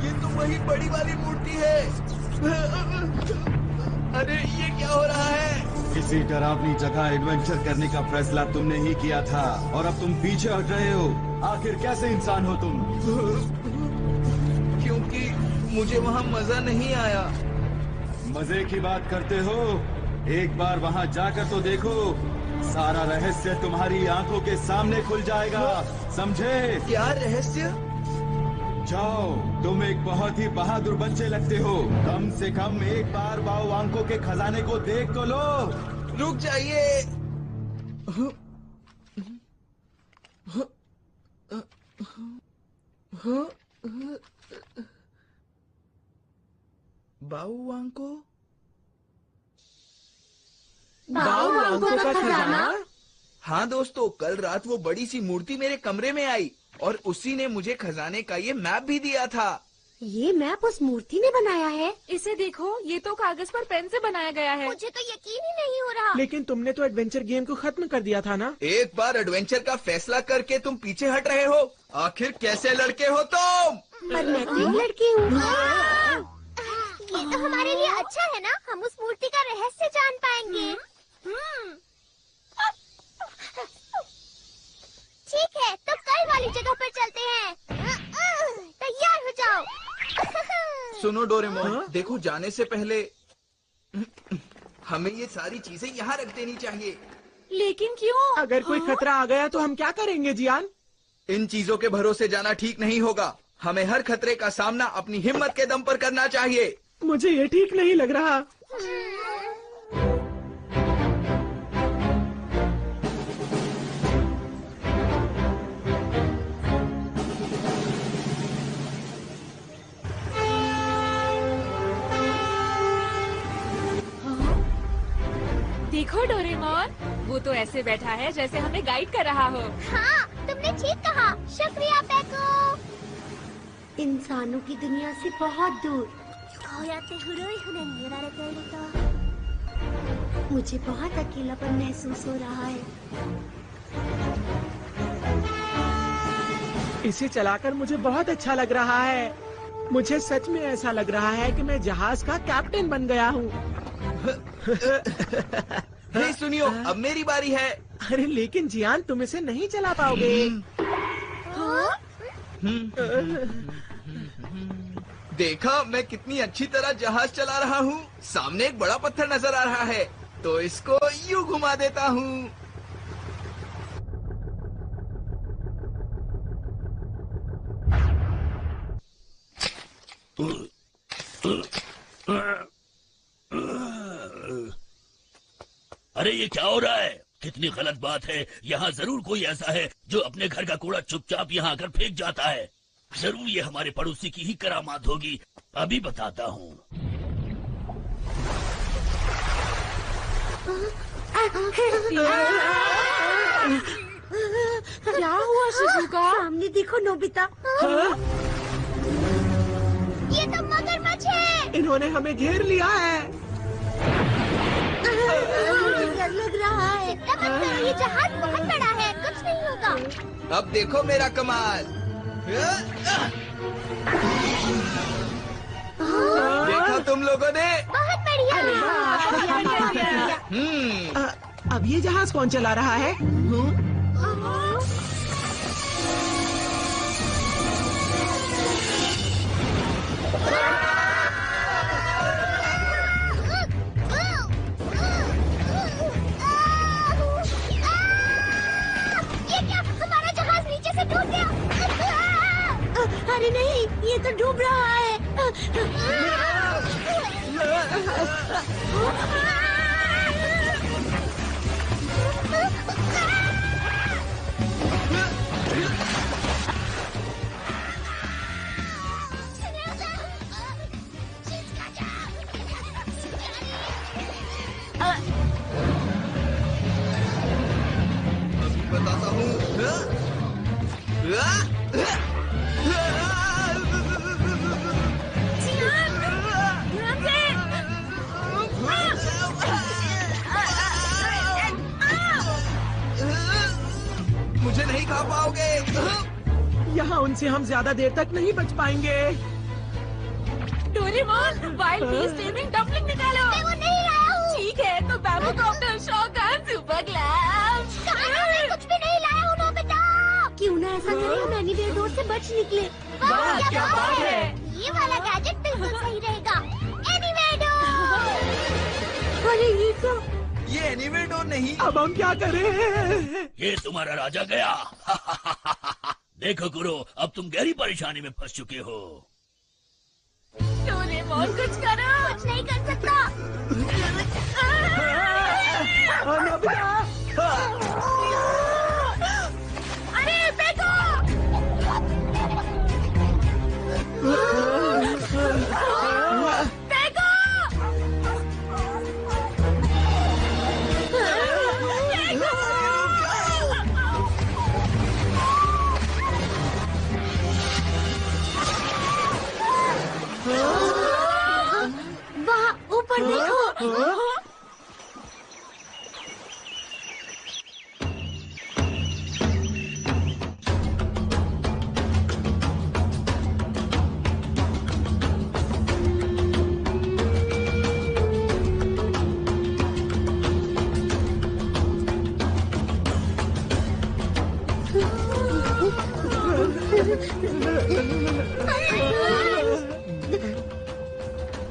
ये तो वही बड़ी वाली मूर्ति है। अरे ये क्या हो रहा है? इस ऐसी डरावनी जगह एडवेंचर करने का फैसला तुमने ही किया था और अब तुम पीछे हट रहे हो। आखिर कैसे इंसान हो तुम? क्योंकि मुझे वहाँ मजा नहीं आया। मजे की बात करते हो? एक बार वहाँ जाकर तो देखो, सारा रहस्य तुम्हारी आंखों के सामने खुल जाएगा, समझे? क्या रहस्य? जाओ, तुम एक बहुत ही बहादुर बच्चे लगते हो। कम से कम एक बार बाओवांको के खजाने को देख तो लो। रुक जाइए। बाओवांको? बाओवांको का खजाना? हाँ दोस्तों, कल रात वो बड़ी सी मूर्ति मेरे कमरे में आई और उसी ने मुझे खजाने का ये मैप भी दिया था। ये मैप उस मूर्ति ने बनाया है? इसे देखो, ये तो कागज पर पेन से बनाया गया है। मुझे तो यकीन ही नहीं हो रहा। लेकिन तुमने तो एडवेंचर गेम को खत्म कर दिया था ना? एक बार एडवेंचर का फैसला करके तुम पीछे हट रहे हो। आखिर कैसे लड़के हो तुम? पर मैं तो एक लड़की हूँ। ये तो हमारे लिए अच्छा है ना, हम उस मूर्ति का रहस्य जान पाएंगे। ठीक है, तो कल वाली जगह पर चलते हैं। तैयार हो जाओ। सुनो डोरेमोन, देखो जाने से पहले हमें ये सारी चीजें यहाँ रख देनी चाहिए। लेकिन क्यों? अगर कोई खतरा आ गया तो हम क्या करेंगे जियान? इन चीजों के भरोसे जाना ठीक नहीं होगा। हमें हर खतरे का सामना अपनी हिम्मत के दम पर करना चाहिए। मुझे ये ठीक नहीं लग रहा। देखो डोरेमोन, वो तो ऐसे बैठा है जैसे हमें गाइड कर रहा हो। हाँ, तुमने ठीक कहा। शुक्रिया पेको। इंसानों की दुनिया से बहुत दूर। मुझे बहुत अकेलापन महसूस हो रहा है। इसे चलाकर मुझे बहुत अच्छा लग रहा है। मुझे सच में ऐसा लग रहा है कि मैं जहाज का कैप्टन बन गया हूँ। हे सुनियो, अब मेरी बारी है। अरे लेकिन जियान, तुम इसे नहीं चला पाओगे। देखा मैं कितनी अच्छी तरह जहाज चला रहा हूँ। सामने एक बड़ा पत्थर नजर आ रहा है, तो इसको यूं घुमा देता हूँ। अरे ये क्या हो रहा है? कितनी गलत बात है। यहाँ जरूर कोई ऐसा है जो अपने घर का कूड़ा चुपचाप यहाँ आकर फेंक जाता है। जरूर ये हमारे पड़ोसी की ही करामात होगी। अभी बताता हूँ। क्या हुआ शिजुका? सामने देखो नोबिता। ये तो मगरमच्छ है। इन्होंने हमें घेर लिया है। मुझे डर लग रहा है। चिंता मत करो, ये जहाज बहुत बड़ा है, कुछ नहीं होगा। अब देखो मेरा कमाल। देखा तुम लोगों ने? बहुत बढ़िया। अब ये जहाज कौन चला रहा है? ये क्या, हमारा जहाज नीचे से टूट गया। अरे नहीं, ये तो डूब रहा है। अभी बताता हूँ। मुझे नहीं खा पाओगे। यहाँ उनसे हम ज्यादा देर तक नहीं बच पाएंगे। Doraemon, wild beast taming dumpling निकालो। मैं वो नहीं लाया हूँ। ठीक है तो bamboo copter, shotgun, super glams. मैं कुछ भी नहीं लाया हूँ नोबिता। क्यों ना ऐसा करें, हम एनीवेयर डोर से बच निकले। वाह क्या बात है। ये वाला गैजेट बिल्कुल सही रहेगा। Anywhere door. अरे ये क्या? ये एनीवेयर डोर नहीं। अब हम क्या करें? ये तुम्हारा राजा गया। देखो गुरु, अब तुम गहरी परेशानी में फंस चुके हो। डोरेमोन कुछ करो। कुछ नहीं कर सकता। अरे देखो। वहाँ ऊपर देखो।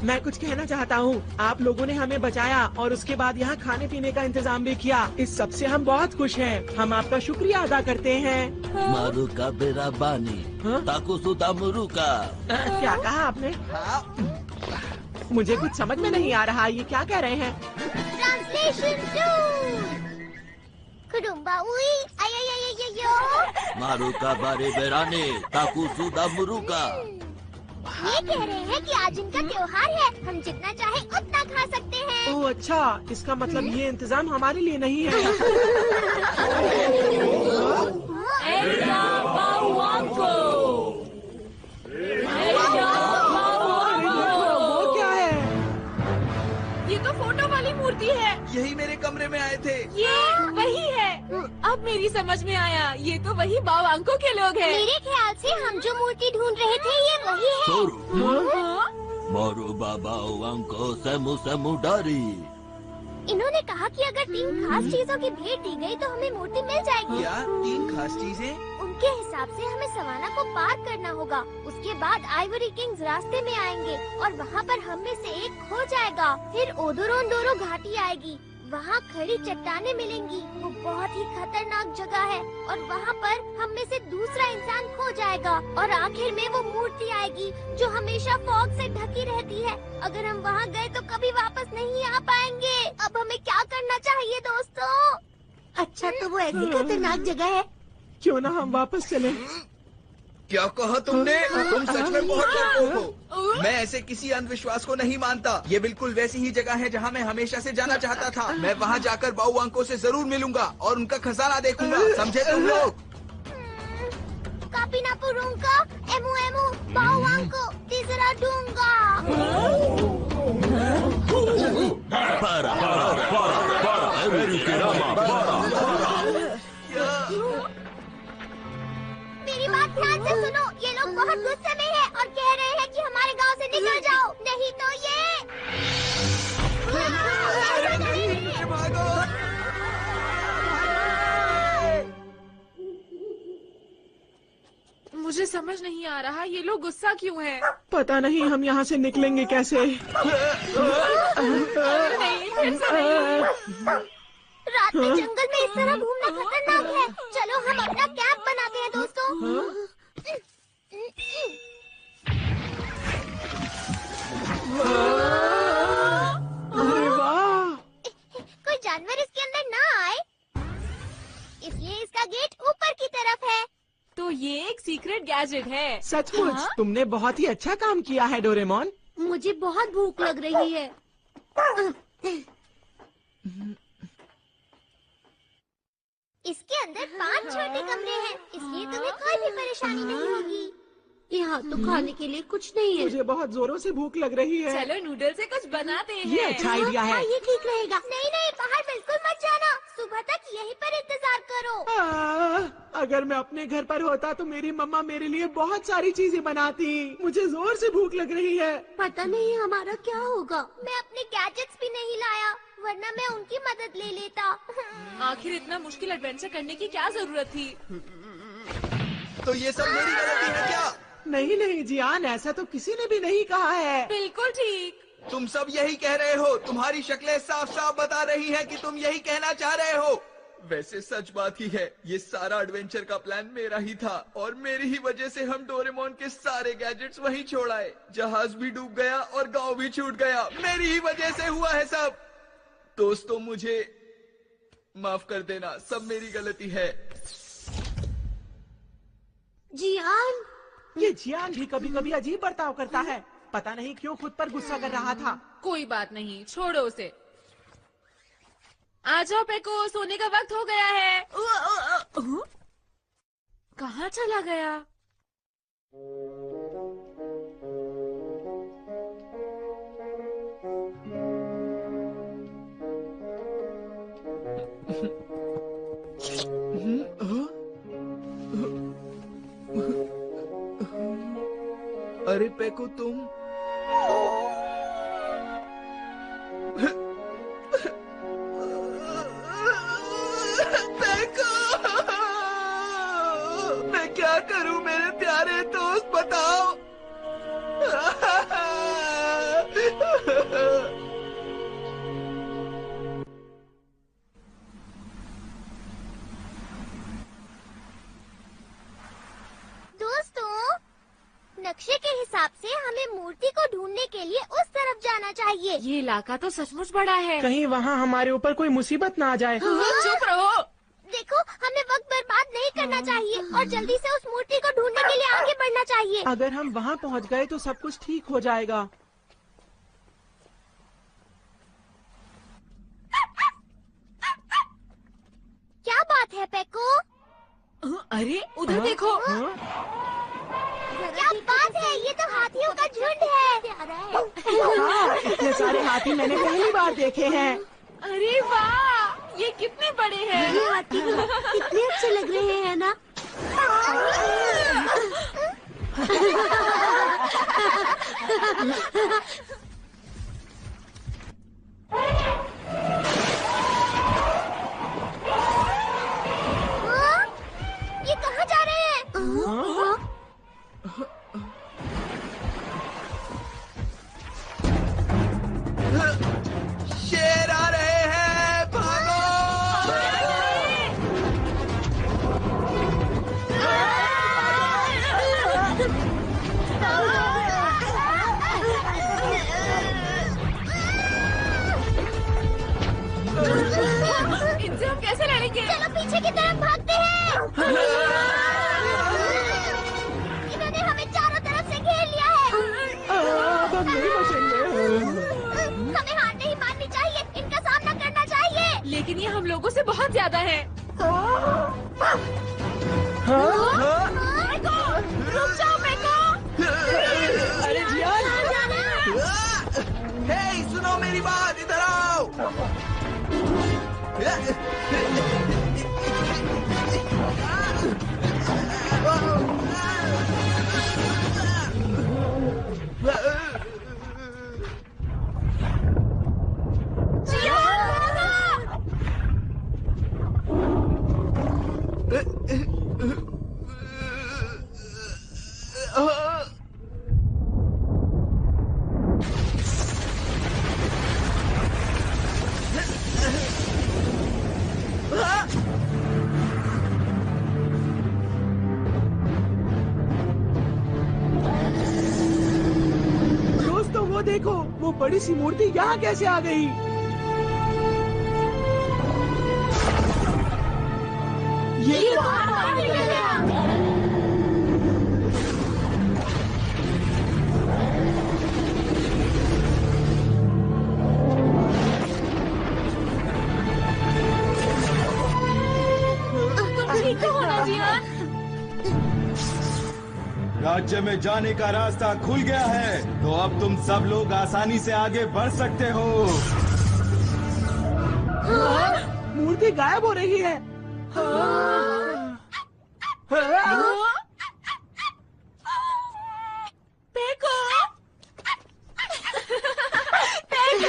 मैं कुछ कहना चाहता हूँ। आप लोगों ने हमें बचाया और उसके बाद यहाँ खाने पीने का इंतजाम भी किया। इस सब से हम बहुत खुश हैं। हम आपका शुक्रिया अदा करते हैं। मारुका बेराबानी, ताकुसुदा मुरुका। क्या कहा आपने? मुझे कुछ समझ में नहीं आ रहा। ये क्या कह रहे हैं? ट्रांसलेशन कुडुम्बा उई आयो। मारुका बारे बेराने, ताकुसुदा मुरुका। ये कह रहे हैं कि आज इनका त्योहार है, हम जितना चाहे उतना खा सकते हैं। ओह अच्छा, इसका मतलब ये इंतजाम हमारे लिए नहीं है। वो क्या है? ये तो फोटो वाली मूर्ति है। यही मेरे कमरे में आए थे। ये वही है। अब मेरी समझ में आया, ये तो वही बावांको के लोग हैं। मेरे ख्याल से हम जो मूर्ति ढूंढ रहे थे ये वही है। मोरू बाबा वांको सेमु सेमु डारी। इन्होंने कहा कि अगर 3 खास चीजों की भेंट दी गई तो हमें मूर्ति मिल जाएगी। क्या 3 खास चीजें? उनके हिसाब से हमें सवाना को पार करना होगा। उसके बाद आइवरी किंग्स रास्ते में आएंगे और वहाँ पर हम में से एक खो जाएगा। फिर ओदोरोंडोरो घाटी आएगी, वहाँ खड़ी चट्टानें मिलेंगी। वो बहुत ही खतरनाक जगह है और वहाँ पर हम में से दूसरा इंसान खो जाएगा और आखिर में वो मूर्ति आएगी जो हमेशा फॉग से ढकी रहती है। अगर हम वहाँ गए तो कभी वापस नहीं आ पाएंगे। अब हमें क्या करना चाहिए दोस्तों? अच्छा तो वो ऐसी खतरनाक जगह है। क्यों ना हम वापस चलें? क्या कहा तुमने? तुम सच में बहुत डरपोक हो। मैं ऐसे किसी अंधविश्वास को नहीं मानता। ये बिल्कुल वैसी ही जगह है जहाँ मैं हमेशा से जाना चाहता था। मैं वहाँ जाकर बाउवांको से जरूर मिलूंगा और उनका खजाना देखूंगा। समझे तुम लोग? कापिनापुरुंका, एमू एमू, बाउवांको, तीसरा दूंगा। मेरी बात ध्यान से सुनो। ये लोग बहुत गुस्से में हैं और कह रहे हैं कि हमारे गांव से निकल जाओ, नहीं तो ये। मुझे समझ नहीं आ रहा ये लोग गुस्सा क्यों है। पता नहीं हम यहाँ से निकलेंगे कैसे। नहीं, फिर से नहीं। रात में जंगल में इस तरह घूमना खतरनाक है। चलो हम अपना कैंप बनाते हैं दोस्तों। अरे वाह! कोई जानवर इसके अंदर ना आए, इसलिए इसका गेट ऊपर की तरफ है। तो ये एक सीक्रेट गैजेट है। सचमुच तुमने बहुत ही अच्छा काम किया है डोरेमोन। मुझे बहुत भूख लग रही है। इसके अंदर 5 छोटे कमरे हैं, इसलिए तुम्हें कोई भी परेशानी नहीं होगी। यहाँ तो खाने के लिए कुछ नहीं है। मुझे बहुत जोरों से भूख लग रही है। चलो नूडल से कुछ बनाते हैं। ये अच्छा आइडिया है। ये ठीक रहेगा। नहीं नहीं, बाहर बिल्कुल मत जाना। सुबह तक यहीं पर इंतजार करो। अगर मैं अपने घर पर होता तो मेरी मम्मा मेरे लिए बहुत सारी चीजें बनाती। मुझे जोर से भूख लग रही है। पता नहीं हमारा क्या होगा। मैं अपने गैजेट्स भी नहीं लाया। वरना मैं उनकी मदद ले लेता। आखिर इतना मुश्किल एडवेंचर करने की क्या जरूरत थी? तो ये सब मेरी गलती है क्या? नहीं नहीं जियान, ऐसा तो किसी ने भी नहीं कहा है। बिल्कुल ठीक। तुम सब यही कह रहे हो। तुम्हारी शक्लें साफ साफ बता रही हैं कि तुम यही कहना चाह रहे हो। वैसे सच बात ही है, ये सारा एडवेंचर का प्लान मेरा ही था और मेरी ही वजह से हम डोरेमोन के सारे गैजेट्स वहीं छोड़ आए। जहाज भी डूब गया और गांव भी छूट गया। मेरी ही वजह से हुआ है सब। दोस्तों मुझे माफ कर देना, सब मेरी गलती है। जियान, ये जियान भी कभी कभी अजीब बर्ताव करता है। पता नहीं क्यों खुद पर गुस्सा कर रहा था। कोई बात नहीं, छोड़ो उसे। आ जाओ पेको, सोने का वक्त हो गया है। कहाँ चला गया? अरे पेको तुम मैं क्या करूं मेरे प्यारे दोस्त, बताओ। दोस्तों, नक्शे के हिसाब से हमें मूर्ति को ढूंढने के लिए उस तरफ जाना चाहिए। ये इलाका तो सचमुच बड़ा है। कहीं वहाँ हमारे ऊपर कोई मुसीबत ना आ जाए। चुप रहो। देखो, हमें वक्त बर्बाद नहीं करना चाहिए और जल्दी से उस मूर्ति को ढूंढने के लिए आगे बढ़ना चाहिए। अगर हम वहाँ पहुँच गए तो सब कुछ ठीक हो जाएगा। क्या बात है पेको? अरे उधर देखो। क्या बात है, ये तो हाथियों का झुंड है। इतने सारे हाथी मैंने पहली बार देखे हैं। अरे वाह, ये कितने बड़े हैं। ये हाथी कितने अच्छे लग रहे हैं ना। ये कहाँ जा रहे हैं? शेर आ रहे हैं, भागो। इनसे हम कैसे लड़ेंगे? चलो पीछे की तरफ भागते हैं। इन्होंने हमें चारों तरफ से घेर लिया है। अब हम नहीं बचेंगे। हमें हार नहीं माननी चाहिए, इनका सामना करना चाहिए। लेकिन ये हम लोगों से बहुत ज्यादा है। रुक जाओ पेको। अरे जियान, हे सुनो मेरी बात, इधर आओ। दोस्तों वो देखो, वो बड़ी सी मूर्ति यहाँ कैसे आ गई? ये तो बाहर निकल गया। राज्य में जाने का रास्ता खुल गया है, तो अब तुम सब लोग आसानी से आगे बढ़ सकते हो। मूर्ति गायब हो रही है। Phaco, phaco.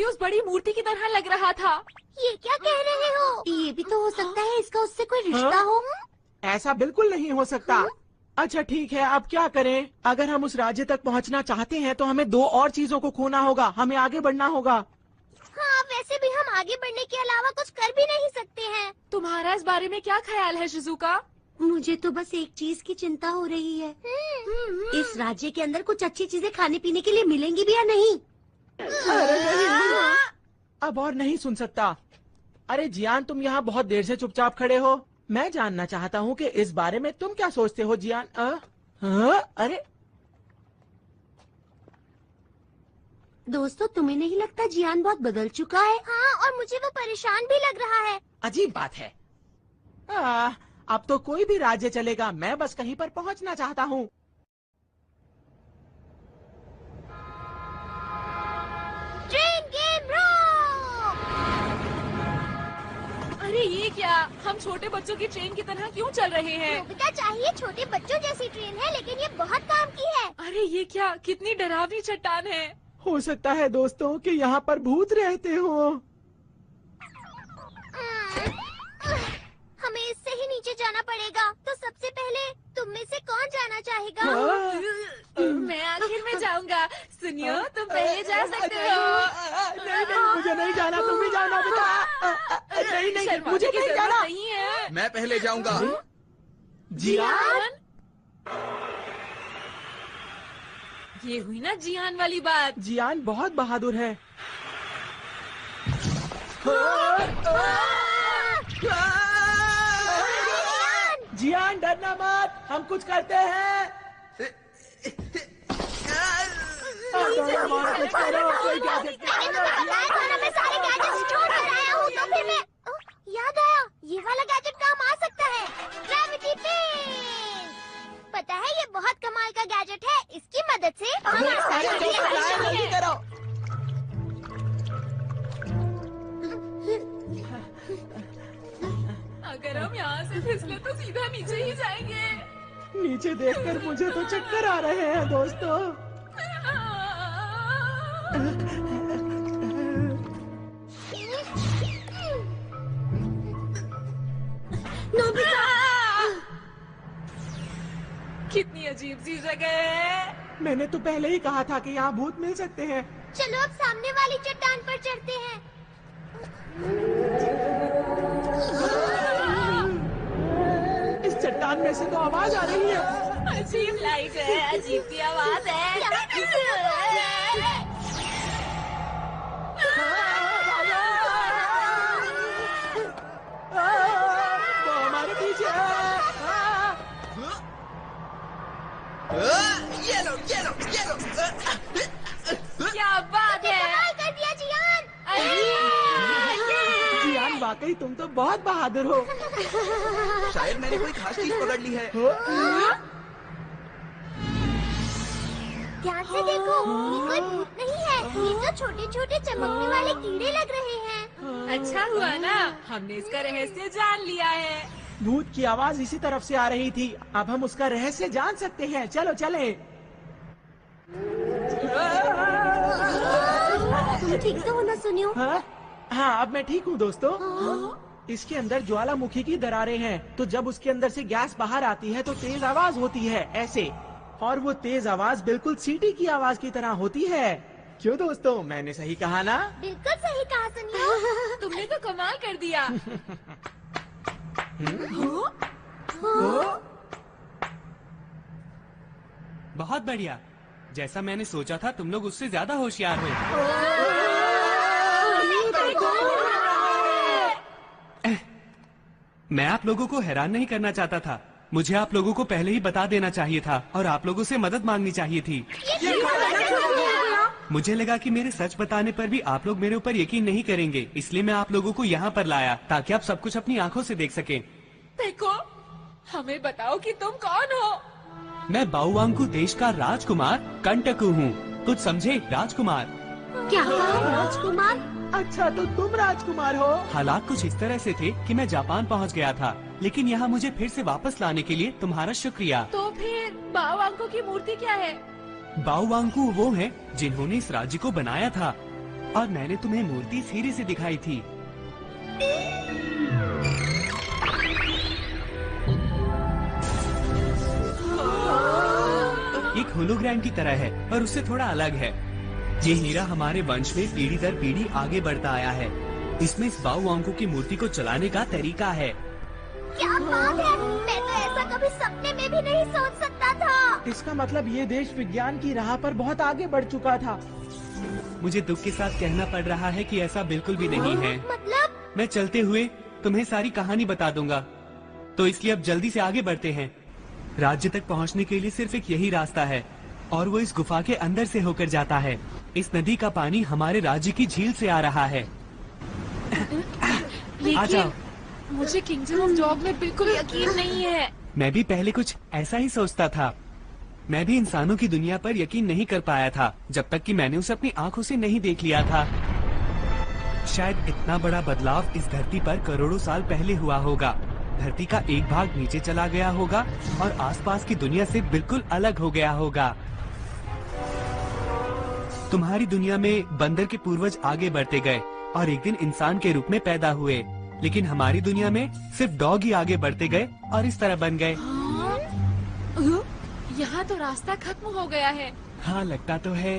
भी उस बड़ी मूर्ति की तरह लग रहा था। ये क्या कह रहे हो? ये भी तो हो सकता है इसका उससे कोई रिश्ता हो। ऐसा बिल्कुल नहीं हो सकता। अच्छा ठीक है, अब क्या करें? अगर हम उस राज्य तक पहुंचना चाहते हैं तो हमें 2 और चीजों को खोना होगा। हमें आगे बढ़ना होगा। हाँ, वैसे भी हम आगे बढ़ने के अलावा कुछ कर भी नहीं सकते हैं। तुम्हारा इस बारे में क्या ख्याल है शिजुका? मुझे तो बस एक चीज की चिंता हो रही है। इस राज्य के अंदर कुछ अच्छी चीजें खाने पीने के लिए मिलेंगी भी या नहीं? अब और नहीं सुन सकता। अरे जियान, तुम यहाँ बहुत देर से चुपचाप खड़े हो। मैं जानना चाहता हूँ कि इस बारे में तुम क्या सोचते हो जियान? अरे दोस्तों, तुम्हें नहीं लगता जियान बहुत बदल चुका है? हाँ, और मुझे वो परेशान भी लग रहा है। अजीब बात है। अब तो कोई भी राज्य चलेगा। मैं बस कहीं पर पहुँचना चाहता हूँ। ट्रेन गेम रोक! अरे ये क्या? हम छोटे बच्चों की ट्रेन की तरह क्यों चल रहे हैं? नोबिता चाहिए छोटे बच्चों जैसी ट्रेन है, लेकिन ये बहुत काम की है। अरे ये क्या? कितनी डरावनी चट्टान है। हो सकता है दोस्तों कि यहाँ पर भूत रहते हो। हमें इससे ही नीचे जाना पड़ेगा। तो सबसे पहले तुम में से कौन जाना चाहेगा? मैं आखिर में जाऊंगा। सुनियो, तुम पहले जा सकते हो। नहीं, मुझे नहीं जाना। तुम भी जाना बेटा। नहीं, मुझे नहीं जाना। नहीं है। मैं पहले जाऊंगा। जियान, ये हुई ना जियान वाली बात। जियान बहुत बहादुर है। जियान, डरना मत, हम कुछ करते हैं। कुछ करो, कोई गैजेट मैं सारे गैजेट्स छोड़ कर आया हूँ, तो फिर मैं याद आया, ये वाला गैजेट काम आ सकता है। Gravity pain. पता है, ये बहुत कमाल का गैजेट है। इसकी मदद से हम जल्दी करो। अगर हम यहाँ से फिसले तो सीधा नीचे ही जाएंगे। नीचे देखकर मुझे तो चक्कर आ रहे हैं दोस्तों। कितनी अजीब सी जगह है। मैंने तो पहले ही कहा था कि यहाँ भूत मिल सकते हैं। चलो अब सामने वाली चट्टान पर चढ़ते हैं। इस चट्टान में से तो आवाज आ रही है। अजीब लाइट है, अजीब सी आवाज है। वो हमारे पीछे है। ये लो। क्या बात है? कमाल कर दिया जियान। जियान, वाकई तुम तो बहुत बहादुर हो। शायद मैंने कोई खास चीज पकड़ ली है। ध्यान से देखो, ये कोई भूत नहीं है। ये तो छोटे छोटे चमकने वाले कीड़े लग रहे हैं। अच्छा हुआ ना, हमने इसका रहस्य जान लिया है। भूत की आवाज इसी तरफ से आ रही थी। अब हम उसका रहस्य जान सकते हैं। चलो चले। तुम ठीक तो हो ना सुनियो? हाँ, अब मैं ठीक हूँ दोस्तों। इसके अंदर ज्वालामुखी की दरारें हैं, तो जब उसके अंदर से गैस बाहर आती है तो तेज आवाज होती है, ऐसे। और वो तेज आवाज बिल्कुल सीटी की आवाज की तरह होती है। क्यों दोस्तों, मैंने सही कहा ना? बिल्कुल सही कहा सुनियो। तुमने तो कमाल कर दिया। बहुत बढ़िया। जैसा मैंने सोचा था, तुम लोग उससे ज्यादा होशियार हो। मैं आप लोगों को हैरान नहीं करना चाहता था। मुझे आप लोगों को पहले ही बता देना चाहिए था और आप लोगों से मदद मांगनी चाहिए थी। मुझे लगा कि मेरे सच बताने पर भी आप लोग मेरे ऊपर यकीन नहीं करेंगे, इसलिए मैं आप लोगों को यहाँ पर लाया ताकि आप सब कुछ अपनी आंखों से देख सकें। देखो, हमें बताओ कि तुम कौन हो? मैं बाउवांकू देश का राजकुमार कंटकू हूँ। कुछ समझे? राजकुमार। क्या राजकुमार? अच्छा, तो तुम राजकुमार हो। हालात कुछ इस तरह से थे कि मैं जापान पहुँच गया था, लेकिन यहाँ मुझे फिर से वापस लाने के लिए तुम्हारा शुक्रिया। तो फिर बाउवांकू की मूर्ति क्या है? बाउवांकू वो हैं जिन्होंने इस राज्य को बनाया था। और मैंने तुम्हें मूर्ति सीढ़ी से दिखाई थी। एक होलोग्राम की तरह है पर उससे थोड़ा अलग है। ये हीरा हमारे वंश में पीढ़ी दर पीढ़ी आगे बढ़ता आया है। इसमें इस बाओवांको की मूर्ति को चलाने का तरीका है। क्या बात है, मैं तो ऐसा कभी सपने में भी नहीं सोच सकता था। इसका मतलब ये देश विज्ञान की राह पर बहुत आगे बढ़ चुका था। मुझे दुख के साथ कहना पड़ रहा है कि ऐसा बिल्कुल भी नहीं है। मतलब? मैं चलते हुए तुम्हें सारी कहानी बता दूंगा, तो इसलिए अब जल्दी से आगे बढ़ते हैं। राज्य तक पहुंचने के लिए सिर्फ एक यही रास्ता है और वो इस गुफा के अंदर से होकर जाता है। इस नदी का पानी हमारे राज्य की झील से आ रहा है। आ जाओ। मुझे किंगडम ऑफ डॉग में बिल्कुल यकीन नहीं है। मैं भी पहले कुछ ऐसा ही सोचता था। मैं भी इंसानों की दुनिया पर यकीन नहीं कर पाया था जब तक कि मैंने उसे अपनी आंखों से नहीं देख लिया था। शायद इतना बड़ा बदलाव इस धरती पर करोड़ों साल पहले हुआ होगा। धरती का एक भाग नीचे चला गया होगा और आसपास की दुनिया से बिल्कुल अलग हो गया होगा। तुम्हारी दुनिया में बंदर के पूर्वज आगे बढ़ते गए और एक दिन इंसान के रूप में पैदा हुए, लेकिन हमारी दुनिया में सिर्फ डॉग ही आगे बढ़ते गए और इस तरह बन गए। यहाँ तो रास्ता खत्म हो गया है। हाँ, लगता तो है।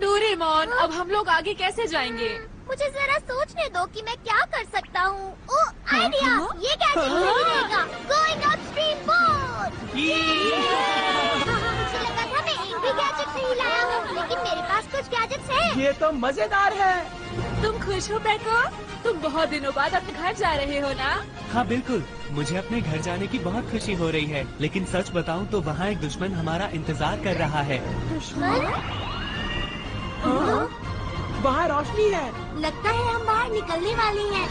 डोरेमोन, अब हम लोग आगे कैसे जाएंगे? मुझे जरा सोचने दो कि मैं क्या कर सकता हूँ। ओह, आइडिया! ये गैजेट सही रहेगा। Going upstream boat. मुझे लगा था मैं एक भी गैजेट नहीं लाया हूँ, लेकिन मेरे पास कुछ गैजेट्स हैं। ये तो मजेदार है। तुम खुश हो पेको? तुम बहुत दिनों बाद अपने घर जा रहे हो ना? हाँ बिल्कुल, मुझे अपने घर जाने की बहुत खुशी हो रही है, लेकिन सच बताऊं तो वहाँ एक दुश्मन हमारा इंतजार कर रहा है। दुश्मन? वहाँ रोशनी है। लगता है हम बाहर निकलने वाले हैं।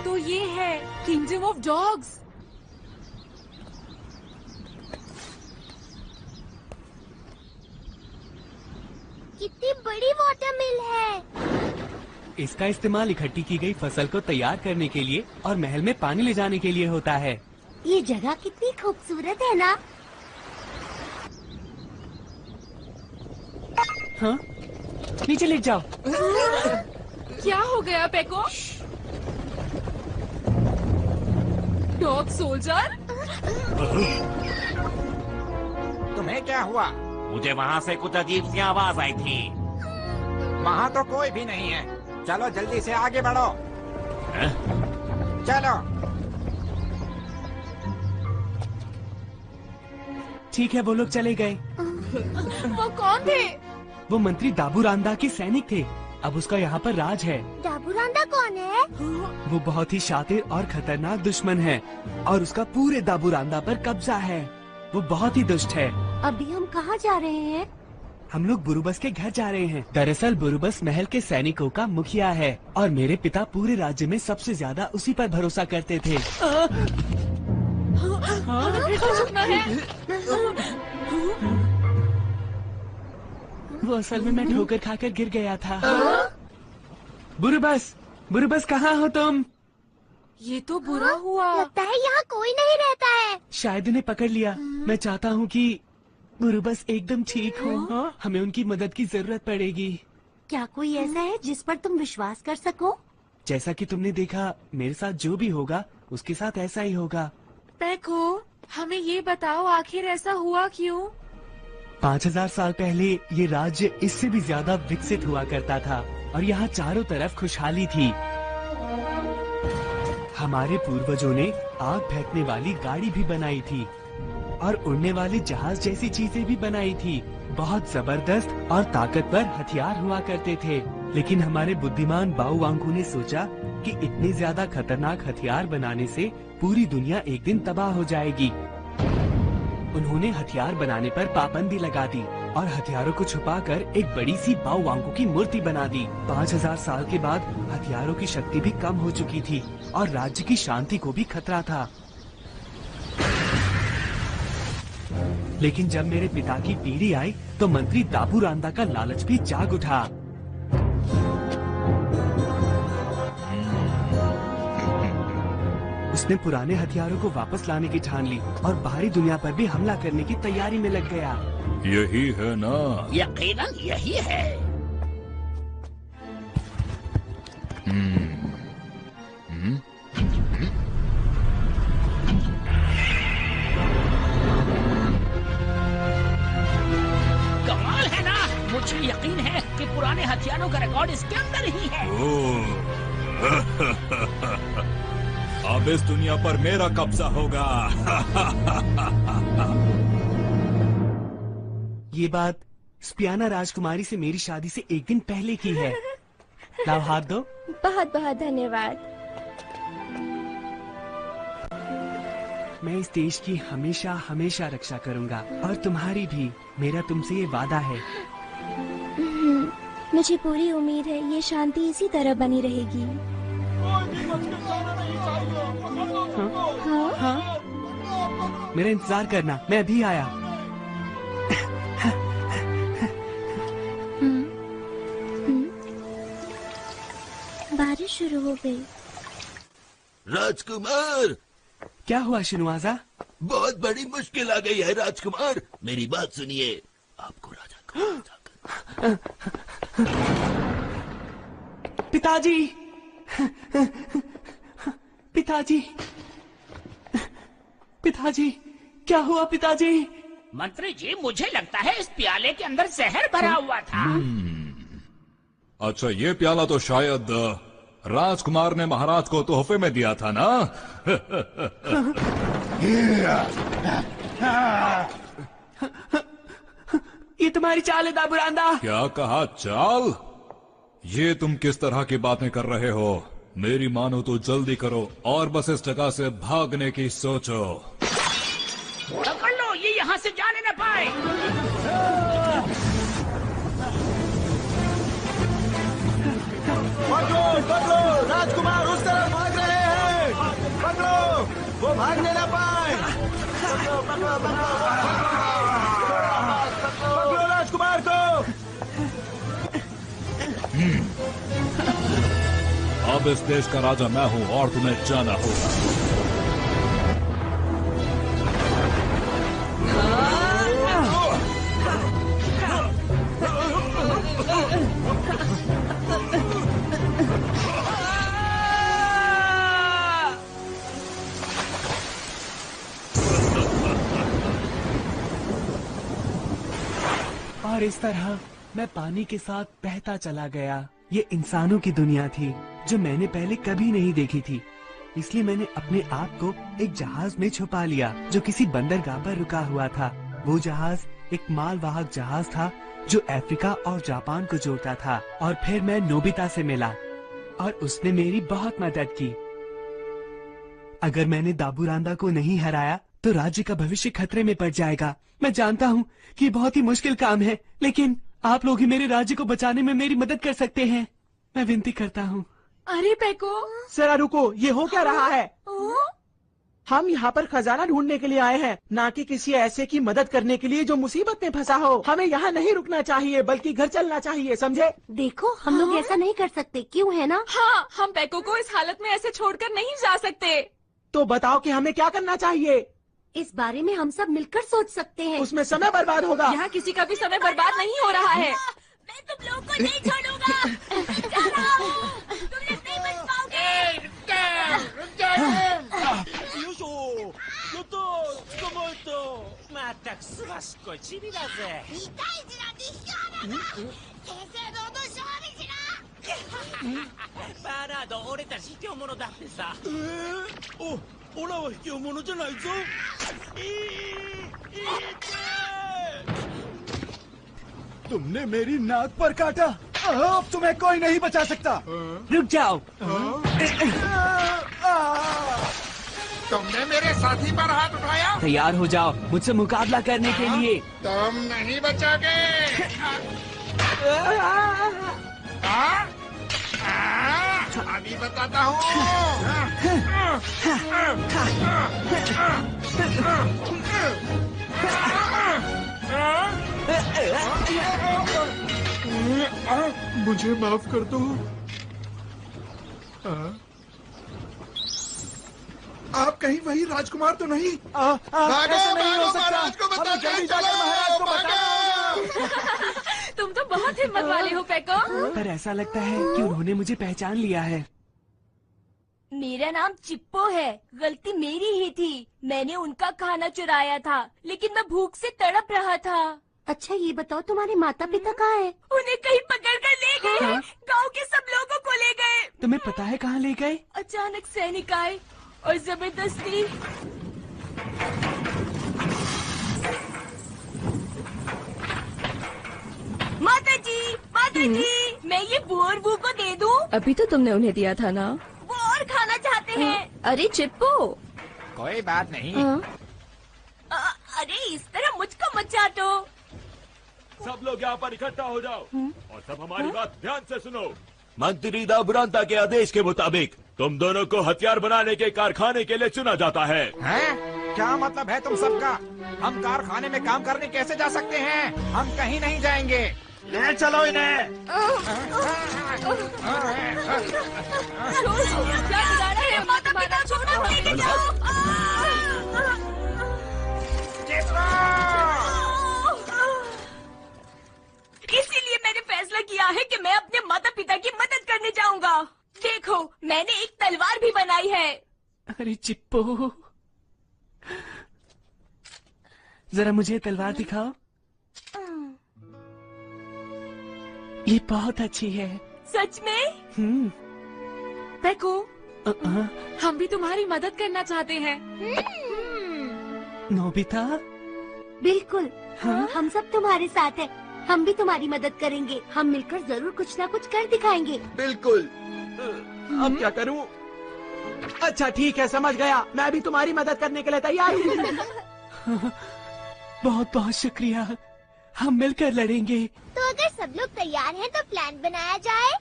तो ये है किंगडम ऑफ डॉग्स। कितनी बड़ी वाटर मिल है। इसका इस्तेमाल इकट्ठी की गई फसल को तैयार करने के लिए और महल में पानी ले जाने के लिए होता है। ये जगह कितनी खूबसूरत है ना? हाँ? नीचे लेट जाओ। क्या हो गया पेको? Dog soldier? तुम्हें क्या हुआ? मुझे वहाँ से कुछ अजीब सी आवाज आई थी। वहाँ तो कोई भी नहीं है। चलो जल्दी से आगे बढ़ो। चलो। ठीक है, वो लोग चले गए। वो कौन थे? वो मंत्री दाबूरांदा के सैनिक थे। अब उसका यहाँ पर राज है। दाबूरांदा कौन है? वो बहुत ही शातिर और खतरनाक दुश्मन है और उसका पूरे दाबूरांदा पर कब्जा है। वो बहुत ही दुष्ट है। अभी हम कहाँ जा रहे हैं? हम लोग बुरुबस के घर जा रहे हैं। दरअसल बुरुबस महल के सैनिकों का मुखिया है और मेरे पिता पूरे राज्य में सबसे ज्यादा उसी पर भरोसा करते थे। वो असल में मैं ठोकर खाकर गिर गया था। बुरुबस, बुरुबस कहाँ हो तुम? ये तो बुरा हुआ। लगता है यहाँ कोई नहीं रहता है। शायद उन्हें पकड़ लिया। मैं चाहता हूँ कि बुरुबस एकदम ठीक हो। हमें उनकी मदद की जरूरत पड़ेगी। क्या कोई ऐसा है जिस पर तुम विश्वास कर सको? जैसा कि तुमने देखा, मेरे साथ जो भी होगा उसके साथ ऐसा ही होगा। पेको, हमें ये बताओ आखिर ऐसा हुआ क्यों? 5000 साल पहले ये राज्य इससे भी ज्यादा विकसित हुआ करता था और यहाँ चारों तरफ खुशहाली थी। हमारे पूर्वजों ने आग फेंकने वाली गाड़ी भी बनाई थी और उड़ने वाले जहाज जैसी चीजें भी बनाई थी। बहुत जबरदस्त और ताकतवर हथियार हुआ करते थे, लेकिन हमारे बुद्धिमान बाओवांको ने सोचा कि इतने ज्यादा खतरनाक हथियार बनाने से पूरी दुनिया एक दिन तबाह हो जाएगी। उन्होंने हथियार बनाने पर पाबंदी लगा दी और हथियारों को छुपाकर एक बड़ी सी बाओवांको की मूर्ति बना दी। 5000 साल के बाद हथियारों की शक्ति भी कम हो चुकी थी और राज्य की शांति को भी खतरा था। लेकिन जब मेरे पिता की पीढ़ी आई तो मंत्री दाबूरांदा का लालच भी जाग उठा। उसने पुराने हथियारों को वापस लाने की ठान ली और बाहरी दुनिया पर भी हमला करने की तैयारी में लग गया। यही है ना? यकीनन यही है। कमाल है ना, मुझे यकीन है कि पुराने हथियारों का रिकॉर्ड इसके अंदर ही है। अब इस दुनिया पर मेरा कब्जा होगा। ये बात स्पियाना राजकुमारी से मेरी शादी से एक दिन पहले की है। लाओ हाथ दो। बहुत बहुत धन्यवाद। मैं इस देश की हमेशा हमेशा रक्षा करूंगा और तुम्हारी भी। मेरा तुमसे ये वादा है। मुझे पूरी उम्मीद है ये शांति इसी तरह बनी रहेगी। हाँ? मेरा इंतजार करना, मैं अभी आया। बारिश शुरू हो गई। राजकुमार, क्या हुआ शिनुआजा? बहुत बड़ी मुश्किल आ गई है राजकुमार। मेरी बात सुनिए, आपको राजा को पिताजी, पिताजी, पिताजी, क्या हुआ पिताजी? मंत्री जी, मुझे लगता है इस प्याले के अंदर जहर भरा हुआ था। अच्छा, ये प्याला तो शायद राजकुमार ने महाराज को तोहफे में दिया था ना? ये तुम्हारी चाल है दाबूरांदा। क्या कहा चाल? ये तुम किस तरह की बातें कर रहे हो? मेरी मानो तो जल्दी करो और बस इस जगह से भागने की सोचो। पकड़ लो, ये यहाँ से जाने न पाए। पकड़ो, पकड़ो, राजकुमार उस तरफ भाग रहे हैं। पकड़ो, वो भागने न पाए। पकड़ो, पकड़ो, पकड़ो राजकुमार को। अब इस देश का राजा मैं हूँ और तुम्हें जाना होगा। और इस तरह मैं पानी के साथ बहता चला गया। ये इंसानों की दुनिया थी जो मैंने पहले कभी नहीं देखी थी। इसलिए मैंने अपने आप को एक जहाज में छुपा लिया जो किसी बंदरगाह पर रुका हुआ था। वो जहाज एक मालवाहक जहाज था जो अफ्रीका और जापान को जोड़ता था। और फिर मैं नोबिता से मिला और उसने मेरी बहुत मदद की। अगर मैंने दाबूरांदा को नहीं हराया तो राज्य का भविष्य खतरे में पड़ जाएगा। मैं जानता हूँ कि बहुत ही मुश्किल काम है, लेकिन आप लोग ही मेरे राज्य को बचाने में मेरी मदद कर सकते हैं। मैं विनती करता हूँ। अरे पैको, जरा रुको, ये हो क्या रहा है? हम यहाँ पर खजाना ढूंढने के लिए आए हैं, ना कि किसी ऐसे की मदद करने के लिए जो मुसीबत में फंसा हो। हमें यहाँ नहीं रुकना चाहिए, बल्कि घर चलना चाहिए, समझे? देखो, हम लोग ऐसा नहीं कर सकते, क्यों है ना? हाँ, हम पैको को इस हालत में ऐसे छोड़कर नहीं जा सकते। तो बताओ कि हमें क्या करना चाहिए? इस बारे में हम सब मिलकर सोच सकते हैं। उसमें समय बर्बाद होगा। यहाँ किसी का भी समय बर्बाद नहीं हो रहा है। मैं तुम लोगों को नहीं छोड़ूंगा। जा रहा हूँ। तुम लोग नहीं बच पाओगे। तुमने मेरी नाक पर काटा। अब तुम्हें कोई नहीं बचा सकता। रुक जाओ। तुमने मेरे साथी पर हाथ उठाया। तैयार हो जाओ मुझसे मुकाबला करने के लिए। तुम नहीं बचोगे। अभी बताता हूँ। मुझे माफ कर दो। आप कहीं वही राजकुमार तो नहीं? भागो, भागो, महाराज को बचाओ, जल्दी जाकर महाराज को बचाओ। तुम तो बहुत हिम्मत वाले हो पेको। पर ऐसा लगता है कि उन्होंने मुझे पहचान लिया है। मेरा नाम चिप्पो है। गलती मेरी ही थी। मैंने उनका खाना चुराया था, लेकिन मैं भूख से तड़प रहा था। अच्छा ये बताओ तुम्हारे माता पिता कहाँ हैं? उन्हें कहीं पकड़ कर ले गए। हाँ? गांव के सब लोगों को ले गए। तुम्हें पता है कहाँ ले गए? अचानक सैनिक आए और जबरदस्ती। माता जी, मैं ये बुआ को दे दूं? अभी तो तुमने उन्हें दिया था ना। वो और खाना चाहते हैं। अरे चिप्पो। कोई बात नहीं। अरे इस तरह मुझको मत चाटो। सब लोग यहाँ पर इकट्ठा हो जाओ और सब हमारी बात ध्यान से सुनो। मंत्री दाबुरांता के आदेश के मुताबिक तुम दोनों को हथियार बनाने के कारखाने के लिए चुना जाता है। क्या मतलब है तुम सबका? हम कारखाने में काम करने कैसे जा सकते हैं? हम कहीं नहीं जाएंगे। ले चलो इन्हें। माता पिता छोड़ो, लेके जाओ। इसीलिए मैंने फैसला किया है कि मैं अपने माता पिता की मदद करने जाऊंगा। देखो, मैंने एक तलवार भी बनाई है। अरे चिप्पो, जरा मुझे तलवार दिखाओ। ये बहुत अच्छी है। सच में? पेको, हम भी तुम्हारी मदद करना चाहते हैं। नोबिता? बिल्कुल। हाँ? हम सब तुम्हारे साथ हैं। हम भी तुम्हारी मदद करेंगे। हम मिलकर जरूर कुछ ना कुछ कर दिखाएंगे। बिल्कुल। अब क्या करूं? अच्छा ठीक है, समझ गया। मैं भी तुम्हारी मदद करने के लिए तैयार हूँ। बहुत बहुत शुक्रिया। हम मिलकर लड़ेंगे। तो अगर सब लोग तैयार हैं तो प्लान बनाया जाए।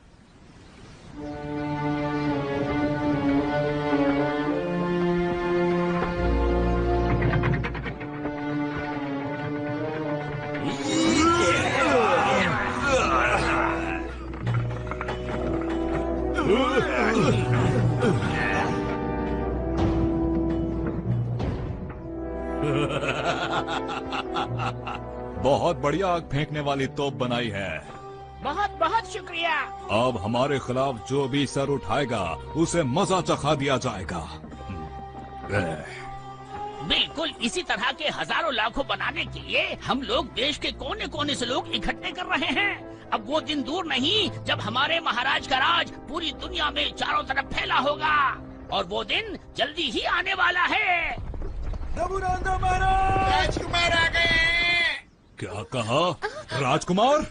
बहुत बढ़िया आग फेंकने वाली तोप बनाई है। बहुत बहुत शुक्रिया। अब हमारे खिलाफ जो भी सर उठाएगा उसे मजा चखा दिया जाएगा। बिल्कुल इसी तरह के हजारों लाखों बनाने के लिए हम लोग देश के कोने कोने से लोग इकट्ठे कर रहे हैं। अब वो दिन दूर नहीं जब हमारे महाराज का राज पूरी दुनिया में चारों तरफ फैला होगा, और वो दिन जल्दी ही आने वाला है। राजकुमार आ गए। क्या कहा? राजकुमार?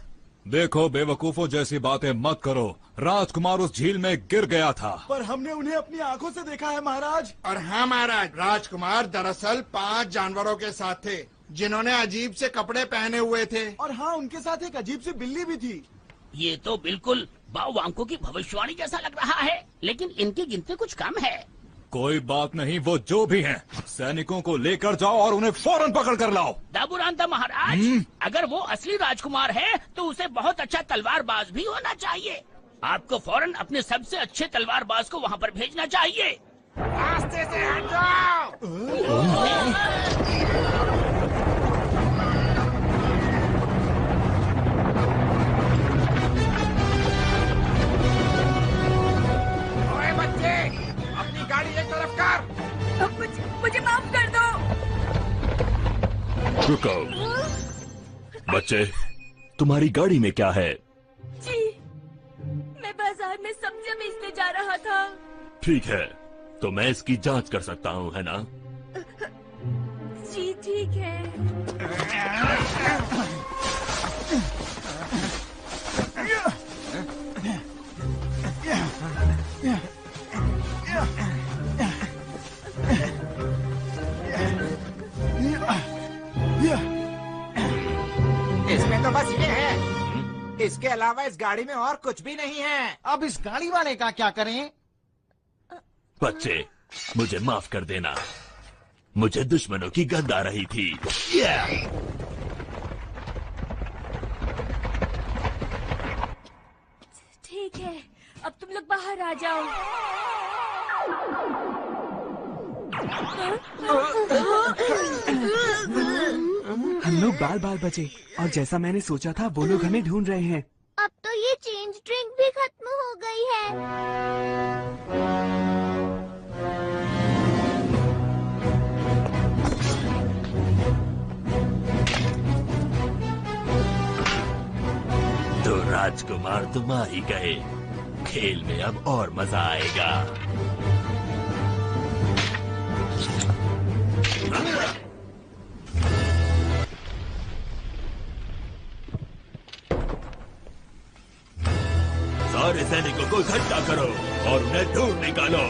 देखो बेवकूफों जैसी बातें मत करो। राजकुमार उस झील में गिर गया था। पर हमने उन्हें अपनी आंखों से देखा है महाराज। और हाँ महाराज, राजकुमार दरअसल 5 जानवरों के साथ थे जिन्होंने अजीब से कपड़े पहने हुए थे। और हाँ, उनके साथ एक अजीब सी बिल्ली भी थी। ये तो बिल्कुल बाओवांको की भविष्यवाणी जैसा लग रहा है, लेकिन इनकी गिनती कुछ कम है। कोई बात नहीं, वो जो भी हैं, सैनिकों को लेकर जाओ और उन्हें फौरन पकड़ कर लाओ। दाबुरांता महाराज, अगर वो असली राजकुमार है तो उसे बहुत अच्छा तलवारबाज भी होना चाहिए। आपको फौरन अपने सबसे अच्छे तलवारबाज को वहाँ पर भेजना चाहिए। रास्ते से हट जाओ। ओए बच्चे, अपनी गाड़ी एक तरफ कर। मुझे माफ कर दो। रुको बच्चे, तुम्हारी गाड़ी में क्या है? जी, मैं बाजार में सब्जियां बेचने जा रहा था। ठीक है, तो मैं इसकी जांच कर सकता हूँ, है ना? जी ठीक है। इसमें तो बस ये है, इसके अलावा इस गाड़ी में और कुछ भी नहीं है। अब इस गाड़ी वाले का क्या करें? बच्चे, मुझे माफ कर देना। मुझे दुश्मनों की गंध आ रही थी। ठीक है, अब तुम लोग बाहर आ जाओ। हम लोग बाल बाल बचे और जैसा मैंने सोचा था वो लोग हमें ढूंढ रहे हैं। अब तो ये चेंज ड्रिंक भी खत्म हो गई है। तो राजकुमार तुम आ ही गए। खेल में अब और मजा आएगा। सारे सैनिकों को इकट्ठा करो और उन्हें ढूंढ निकालो।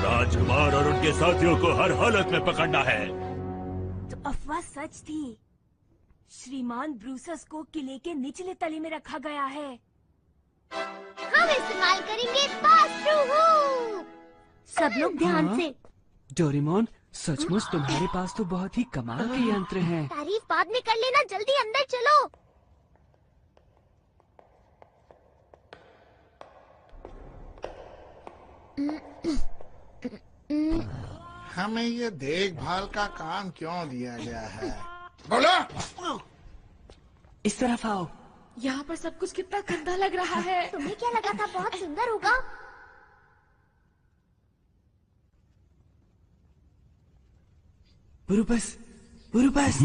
राजकुमार और उनके साथियों को हर हालत में पकड़ना है। तो अफवाह सच थी। श्रीमान ब्रूसस को किले के निचले तले में रखा गया है। हम इस्तेमाल करेंगे पास थ्रू हुक। सब लोग ध्यान से। डोरेमोन, सचमुच तुम्हारे पास तो बहुत ही कमाल के यंत्र हैं। तारीफ बाद में कर लेना, जल्दी अंदर चलो। हमें ये देखभाल का काम क्यों दिया गया है? बोलो। इस तरफ आओ। यहाँ पर सब कुछ कितना गंदा लग रहा है। तुम्हें क्या लगा था बहुत सुंदर होगा? बुरुबस, बुरुबस,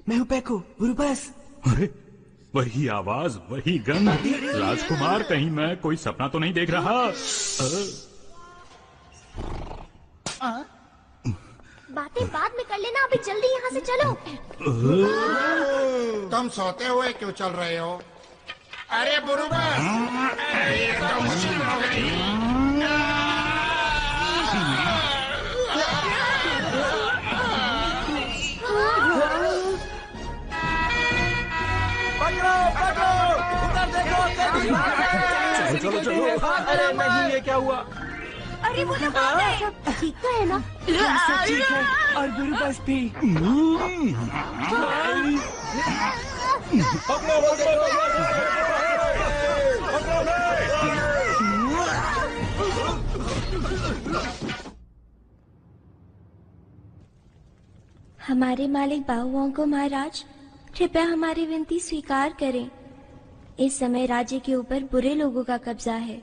मैं हूँ पैको, बुरुबस। अरे वही आवाज, वही गंध। राजकुमार, कहीं मैं कोई सपना तो नहीं देख रहा? बातें बाद में कर लेना, अभी जल्दी यहाँ से चलो। तुम सोते हुए क्यों चल रहे हो? अरे बुरुबस, ये तो मुश्किल हो गई। चलो चलो। अरे नहीं, ये क्या हुआ? अरे वो लोग आ गए। ठीक तो है ना? सब ठीक है और बुरुबस भी। हमारे मालिक बाहुओंको महाराज, कृपया हमारी विनती स्वीकार करें। इस समय राज्य के ऊपर बुरे लोगों का कब्जा है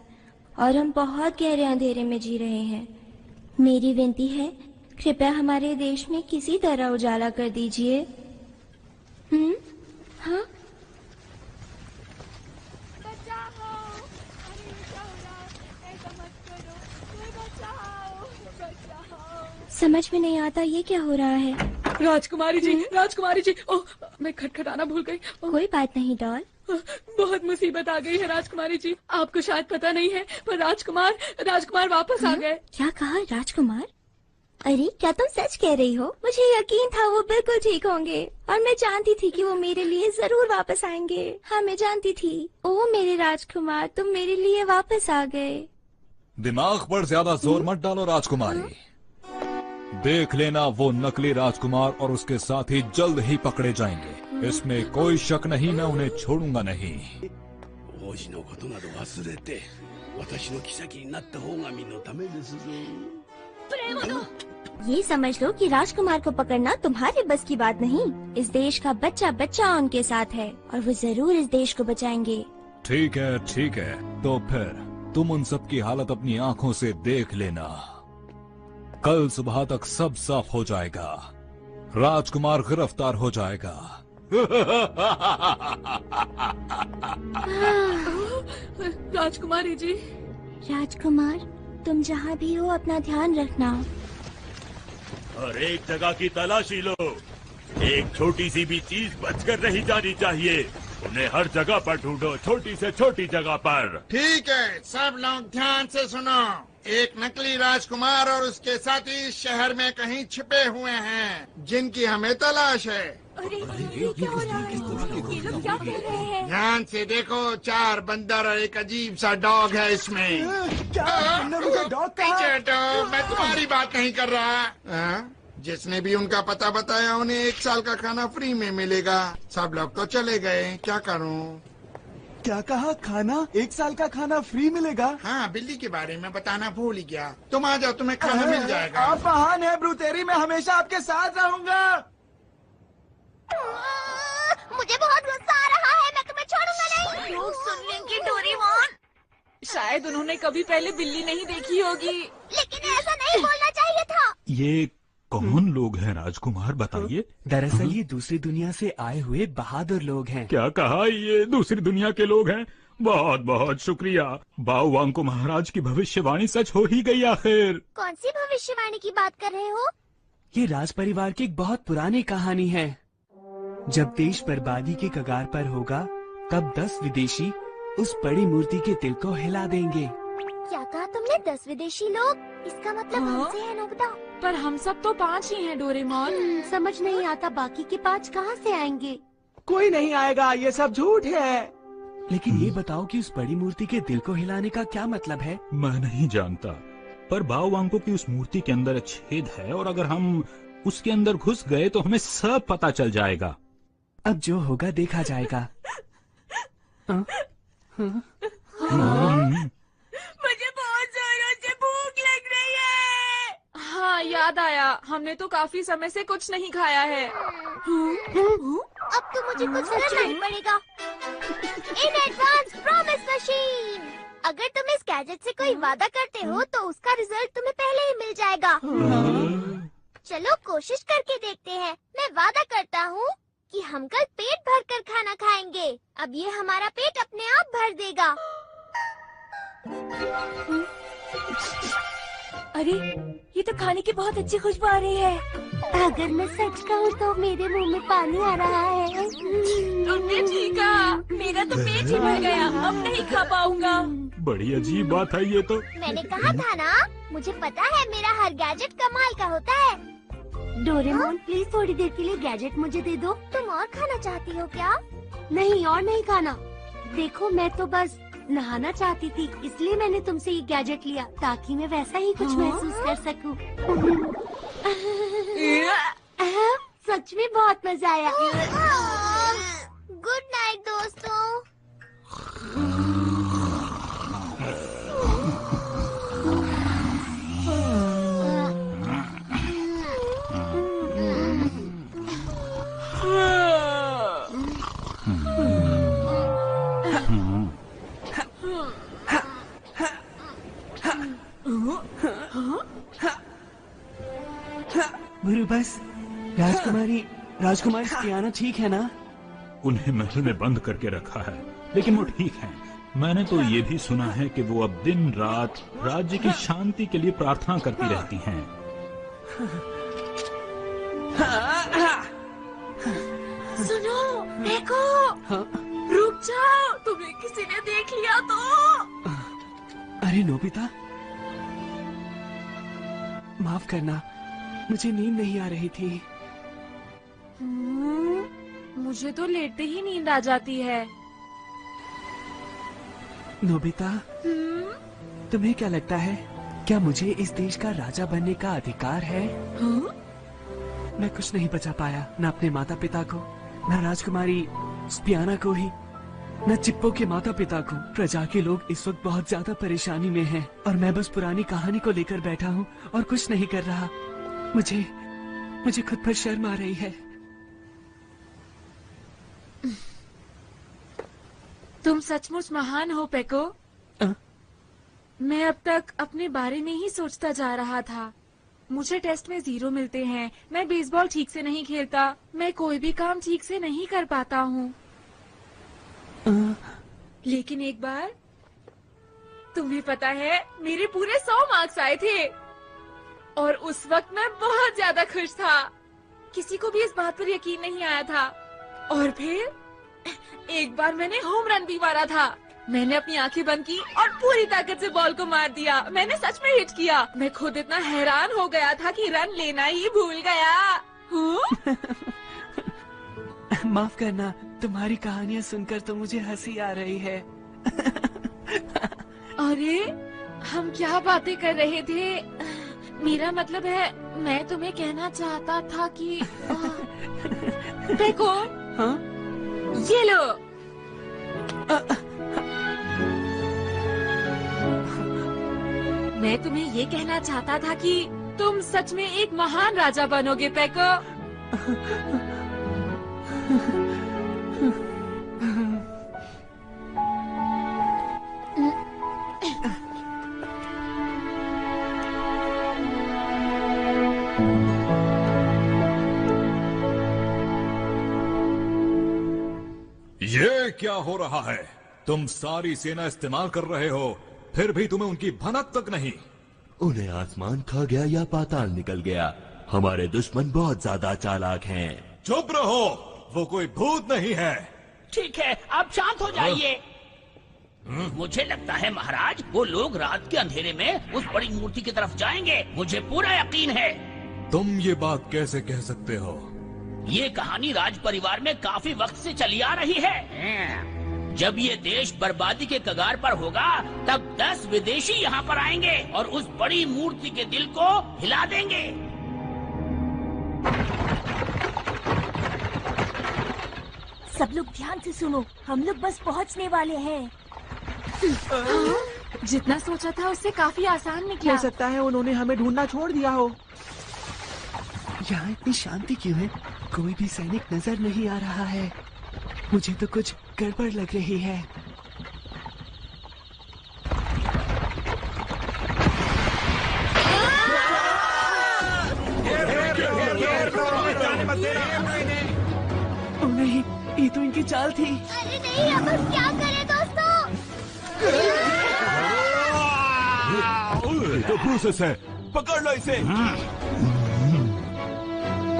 और हम बहुत गहरे अंधेरे में जी रहे हैं। मेरी विनती है, कृपया हमारे देश में किसी तरह उजाला कर दीजिए। हाँ? समझ में नहीं आता ये क्या हो रहा है। राजकुमारी जी, राजकुमारी जी, ओह मैं खटखटाना भूल गई। कोई बात नहीं डॉल। बहुत मुसीबत आ गई है राजकुमारी जी। आपको शायद पता नहीं है, पर राजकुमार वापस आ गए। क्या कहा राजकुमार? अरे क्या तुम सच कह रही हो? मुझे यकीन था वो बिल्कुल ठीक होंगे और मैं जानती थी कि वो मेरे लिए जरूर वापस आएंगे। हाँ मैं जानती थी। ओ मेरे राजकुमार, तुम मेरे लिए वापस आ गए। दिमाग पर ज्यादा जोर मत डालो राजकुमारी। देख लेना, वो नकली राजकुमार और उसके साथी जल्द ही पकड़े जाएंगे। इसमें कोई शक नहीं, मैं उन्हें छोड़ूंगा नहीं। ये समझ लो कि राजकुमार को पकड़ना तुम्हारे बस की बात नहीं। इस देश का बच्चा बच्चा उनके साथ है और वो जरूर इस देश को बचाएंगे। ठीक है, तो फिर तुम उन सब की हालत अपनी आंखों से देख लेना। कल सुबह तक सब साफ हो जाएगा। राजकुमार गिरफ्तार हो जाएगा। राजकुमारी जी। राजकुमार, तुम जहाँ भी हो अपना ध्यान रखना। हर एक जगह की तलाशी लो। एक छोटी सी भी चीज बचकर नहीं जानी चाहिए। उन्हें हर जगह पर ढूंढो, छोटी से छोटी जगह पर। ठीक है, सब लोग ध्यान से सुनो। एक नकली राजकुमार और उसके साथी इस शहर में कहीं छिपे हुए हैं, जिनकी हमें तलाश है। अरे ये क्या हो रहा है? ये लोग क्या कर रहे हैं? ध्यान से देखो, 4 बंदर और एक अजीब सा डॉग है इसमें। क्या तुमने मुझे डॉग कहा? पीछे हटो, मैं तुम्हारी बात नहीं कर रहा। जिसने भी उनका पता बताया उन्हें 1 साल का खाना फ्री में मिलेगा। सब लोग तो चले गए, क्या करूं? क्या कहा? खाना? 1 साल का खाना फ्री मिलेगा? हाँ, बिल्ली के बारे में बताना भूल ही गया। तुम आ जाओ, तुम्हें खाना मिल जाएगा। आप महान है ब्रूतेरी, मैं हमेशा आपके साथ रहूंगा। मुझे बहुत गुस्सा आ रहा है, मैं तुम्हें छोड़ूंगा नहीं। लोग सुन लेंगे डोरेमोन। शायद उन्होंने कभी पहले बिल्ली नहीं देखी होगी। लेकिन ऐसा नहीं बोलना चाहिए था। ये कौन लोग हैं राजकुमार, बताइए? दरअसल ये दूसरी दुनिया से आए हुए बहादुर लोग हैं। क्या कहा? ये दूसरी दुनिया के लोग हैं? बहुत बहुत शुक्रिया। बाओ वांको महाराज की भविष्यवाणी सच हो ही गई आखिर। कौन सी भविष्यवाणी की बात कर रहे हो? ये राज परिवार की एक बहुत पुरानी कहानी है। जब देश बर्बादी के कगार पर होगा, तब 10 विदेशी उस बड़ी मूर्ति के दिल को हिला देंगे। क्या कहा तुमने? 10 विदेशी लोग? इसका मतलब हमसे है नोबिता। पर हम सब तो 5 ही हैं डोरेमोन। समझ नहीं आता बाकी के 5 कहाँ से आएंगे? कोई नहीं आएगा, ये सब झूठ है। लेकिन ये बताओ कि उस बड़ी मूर्ति के दिल को हिलाने का क्या मतलब है? मैं नहीं जानता, पर बाओ वांको की उस मूर्ति के अंदर एक छेद है और अगर हम उसके अंदर घुस गए तो हमें सब पता चल जाएगा। अब जो होगा देखा जाएगा। मुझे बहुत जोरों से भूख लग रही है। हाँ, याद आया, हमने तो काफी समय से कुछ नहीं खाया है। अब तो मुझे कुछ करना ही पड़ेगा। In advance promise machine. अगर तुम इस गैजेट से कोई वादा करते हो तो उसका रिजल्ट तुम्हें पहले ही मिल जाएगा। चलो कोशिश करके देखते हैं। मैं वादा करता हूँ कि हम कल पेट भर कर खाना खाएंगे। अब ये हमारा पेट अपने आप भर देगा। अरे, ये तो खाने की बहुत अच्छी खुशबू आ रही है। अगर मैं सच कहूँ तो मेरे मुंह में पानी आ रहा है। तुमने ठीक कहा, मेरा तो पेट ही भर गया, अब नहीं खा पाऊंगा। बड़ी अजीब बात है ये तो। मैंने कहा था ना, मुझे पता है मेरा हर गैजेट कमाल का होता है। डोरेमोन प्लीज थोड़ी देर के लिए गैजेट मुझे दे दो। तुम और खाना चाहती हो क्या? नहीं, और नहीं खाना। देखो, मैं तो बस नहाना चाहती थी, इसलिए मैंने तुमसे ये गैजेट लिया ताकि मैं वैसा ही कुछ महसूस कर सकूं। सच में बहुत मजा आया। गुड नाइट दोस्तों। गुरु बस, राजकुमारी स्पियाना ठीक है ना? उन्हें महल में बंद करके रखा है, लेकिन वो ठीक है। मैंने तो ये भी सुना है कि वो अब दिन रात राज्य की शांति के लिए प्रार्थना करती रहती हैं। सुनो, देखो, रुक जाओ, तुम्हें किसी ने देख लिया तो। अरे नोबिता, माफ करना, मुझे नींद नहीं आ रही थी। मुझे तो लेटते ही नींद आ जाती है। नोबिता, तुम्हें क्या लगता है, क्या मुझे इस देश का राजा बनने का अधिकार है? मैं कुछ नहीं बचा पाया, न अपने माता पिता को, न राजकुमारी स्पियाना को ही, न चिप्पो के माता पिता को। प्रजा के लोग इस वक्त बहुत ज्यादा परेशानी में हैं और मैं बस पुरानी कहानी को लेकर बैठा हूँ और कुछ नहीं कर रहा। मुझे खुद पर शर्म आ रही है। तुम सचमुच महान हो पेको। मैं अब तक अपने बारे में ही सोचता जा रहा था। मुझे टेस्ट में 0 मिलते हैं, मैं बेसबॉल ठीक से नहीं खेलता, मैं कोई भी काम ठीक से नहीं कर पाता हूँ। लेकिन एक बार, तुम्हें पता है, मेरे पूरे 100 मार्क्स आए थे और उस वक्त मैं बहुत ज्यादा खुश था। किसी को भी इस बात पर यकीन नहीं आया था। और फिर एक बार मैंने होम रन भी मारा था। मैंने अपनी आंखें बंद की और पूरी ताकत से बॉल को मार दिया। मैंने सच में हिट किया। मैं खुद इतना हैरान हो गया था कि रन लेना ही भूल गया। माफ करना, तुम्हारी कहानियाँ सुनकर तो मुझे हंसी आ रही है। अरे, हम क्या बातें कर रहे थे? मेरा मतलब है, मैं तुम्हें कहना चाहता था कि देखो, हाँ? ये लो। मैं तुम्हें ये कहना चाहता था कि तुम सच में एक महान राजा बनोगे पेको। ये क्या हो रहा है? तुम सारी सेना इस्तेमाल कर रहे हो, फिर भी तुम्हें उनकी भनक तक नहीं। उन्हें आसमान खा गया या पाताल निकल गया। हमारे दुश्मन बहुत ज्यादा चालाक हैं। चुप रहो, वो कोई भूत नहीं है। ठीक है, आप शांत हो जाइए। मुझे लगता है महाराज, वो लोग रात के अंधेरे में उस बड़ी मूर्ति की तरफ जाएंगे। मुझे पूरा यकीन है। तुम ये बात कैसे कह सकते हो? ये कहानी राज परिवार में काफी वक्त से चली आ रही है। जब ये देश बर्बादी के कगार पर होगा, तब 10 विदेशी यहाँ पर आएंगे और उस बड़ी मूर्ति के दिल को हिला देंगे। सब लोग ध्यान से सुनो, हम लोग बस पहुँचने वाले हैं। जितना सोचा था उससे काफी आसान निकला। हो सकता है उन्होंने हमें ढूंढना छोड़ दिया हो। यहाँ इतनी शांति क्यों है? कोई भी सैनिक नजर नहीं आ रहा है। मुझे तो कुछ गड़बड़ लग रही है। नहीं, ये तो इनकी चाल थी। अरे नहीं, अब हम क्या करें दोस्तों? ये तो प्रोसेस है, पकड़ लो इसे।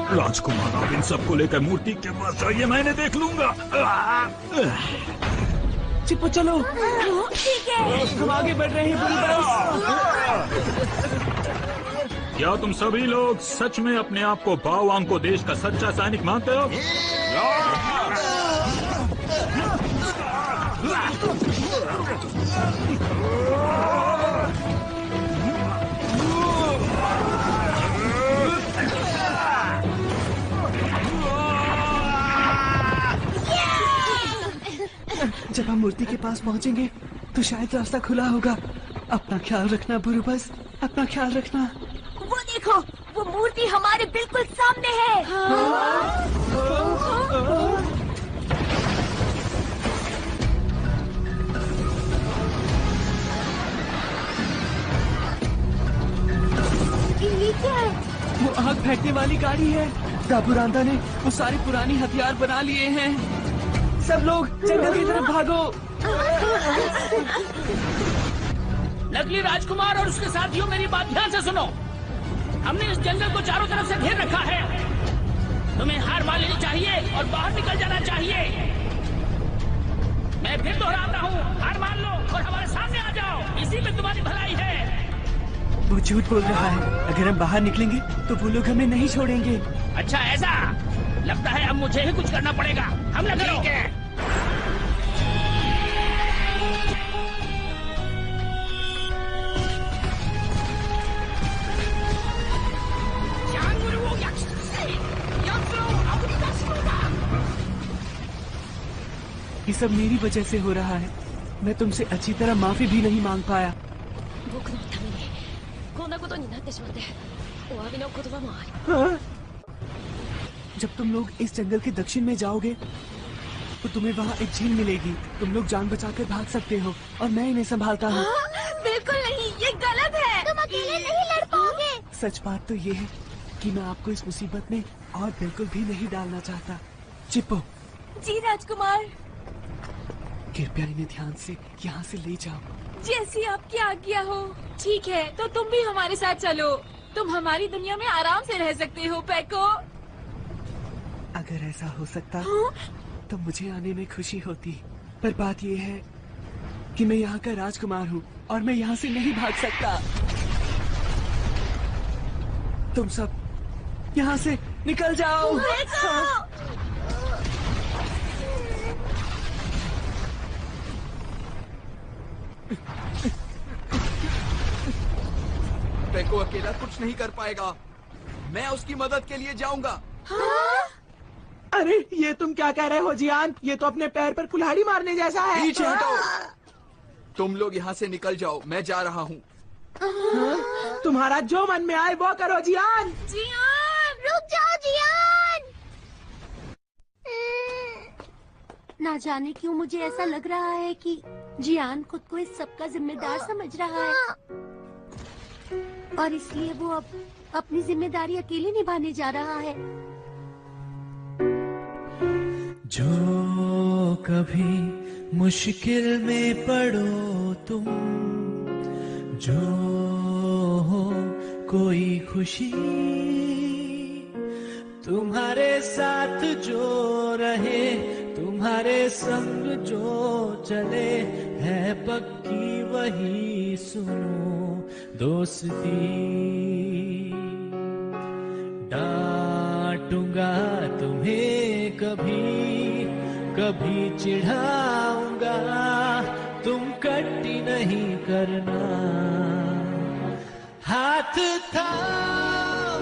राजकुमार, आप इन सबको लेकर मूर्ति के पास जाइए, मैंने देख लूंगा। चिप्पो चलो। ठीक है, हम आगे बढ़ रहे हैं बुलबुल। क्या तुम सभी लोग सच में अपने आप को बाओवांग को देश का सच्चा सैनिक मानते हो? जब हम मूर्ति के पास पहुंचेंगे तो शायद रास्ता खुला होगा। अपना ख्याल रखना बुरुबस, अपना ख्याल रखना। वो देखो, वो मूर्ति हमारे बिल्कुल सामने है। ये क्या है? वो आग फेंकने वाली गाड़ी है। दाबुरांदा ने वो सारे पुरानी हथियार बना लिए हैं। सब लोग जंगल की तरफ भागो। नकली राजकुमार और उसके साथियों, मेरी बात ध्यान से सुनो। हमने इस जंगल को चारों तरफ से घेर रखा है। तुम्हें हार मान लेनी चाहिए और बाहर निकल जाना चाहिए। मैं फिर दोहराता हूँ, हार मान लो और हमारे सामने आ जाओ। इसी में तुम्हारी भलाई है। वो झूठ बोल रहा है। अगर हम बाहर निकलेंगे तो वो लोग हमें नहीं छोड़ेंगे। अच्छा ऐसा? लगता है अब मुझे ही कुछ करना पड़ेगा। हमला करो। ये सब मेरी वजह से हो रहा है। मैं तुमसे अच्छी तरह माफी भी नहीं मांग पाया। हाँ? जब तुम लोग इस जंगल के दक्षिण में जाओगे तो तुम्हें वहाँ एक झील मिलेगी। तुम लोग जान बचाकर भाग सकते हो और मैं इन्हें संभालता हूँ। बिल्कुल नहीं, ये गलत है। तुम अकेले नहीं लड़ पाओगे। सच बात तो ये है कि मैं आपको इस मुसीबत में और बिल्कुल भी नहीं डालना चाहता। चिप्पो। जी राजकुमार। कृपया इन्हें ध्यान से यहाँ से ले जाओ। जैसी आपकी आज्ञा हो। ठीक है, तो तुम भी हमारे साथ चलो। तुम हमारी दुनिया में आराम से रह सकते हो पेको। अगर ऐसा हो सकता तो मुझे आने में खुशी होती, पर बात यह है कि मैं यहाँ का राजकुमार हूँ और मैं यहाँ से नहीं भाग सकता। तुम सब यहाँ से निकल जाओ। पेको अकेला कुछ नहीं कर पाएगा। मैं उसकी मदद के लिए जाऊंगा। अरे ये तुम क्या कह रहे हो जियान? ये तो अपने पैर पर कुल्हाड़ी मारने जैसा है। पीछे हटो। तुम लोग यहाँ से निकल जाओ, मैं जा रहा हूँ। तुम्हारा जो मन में आए वो करो जियान। जियान रुक जाओ जियान। ना जाने क्यों मुझे ऐसा लग रहा है कि जियान खुद को इस सब का जिम्मेदार समझ रहा है और इसलिए वो अब अपनी जिम्मेदारी अकेले निभाने जा रहा है। जो कभी मुश्किल में पड़ो तुम, जो हो कोई खुशी तुम्हारे साथ जो रहे, तुम्हारे संग जो चले, है पक्की वही सुनो दोस्ती। डांटूंगा तुम्हें कभी, कभी चिढ़ाऊंगा, तुम कट्टी नहीं करना। हाथ था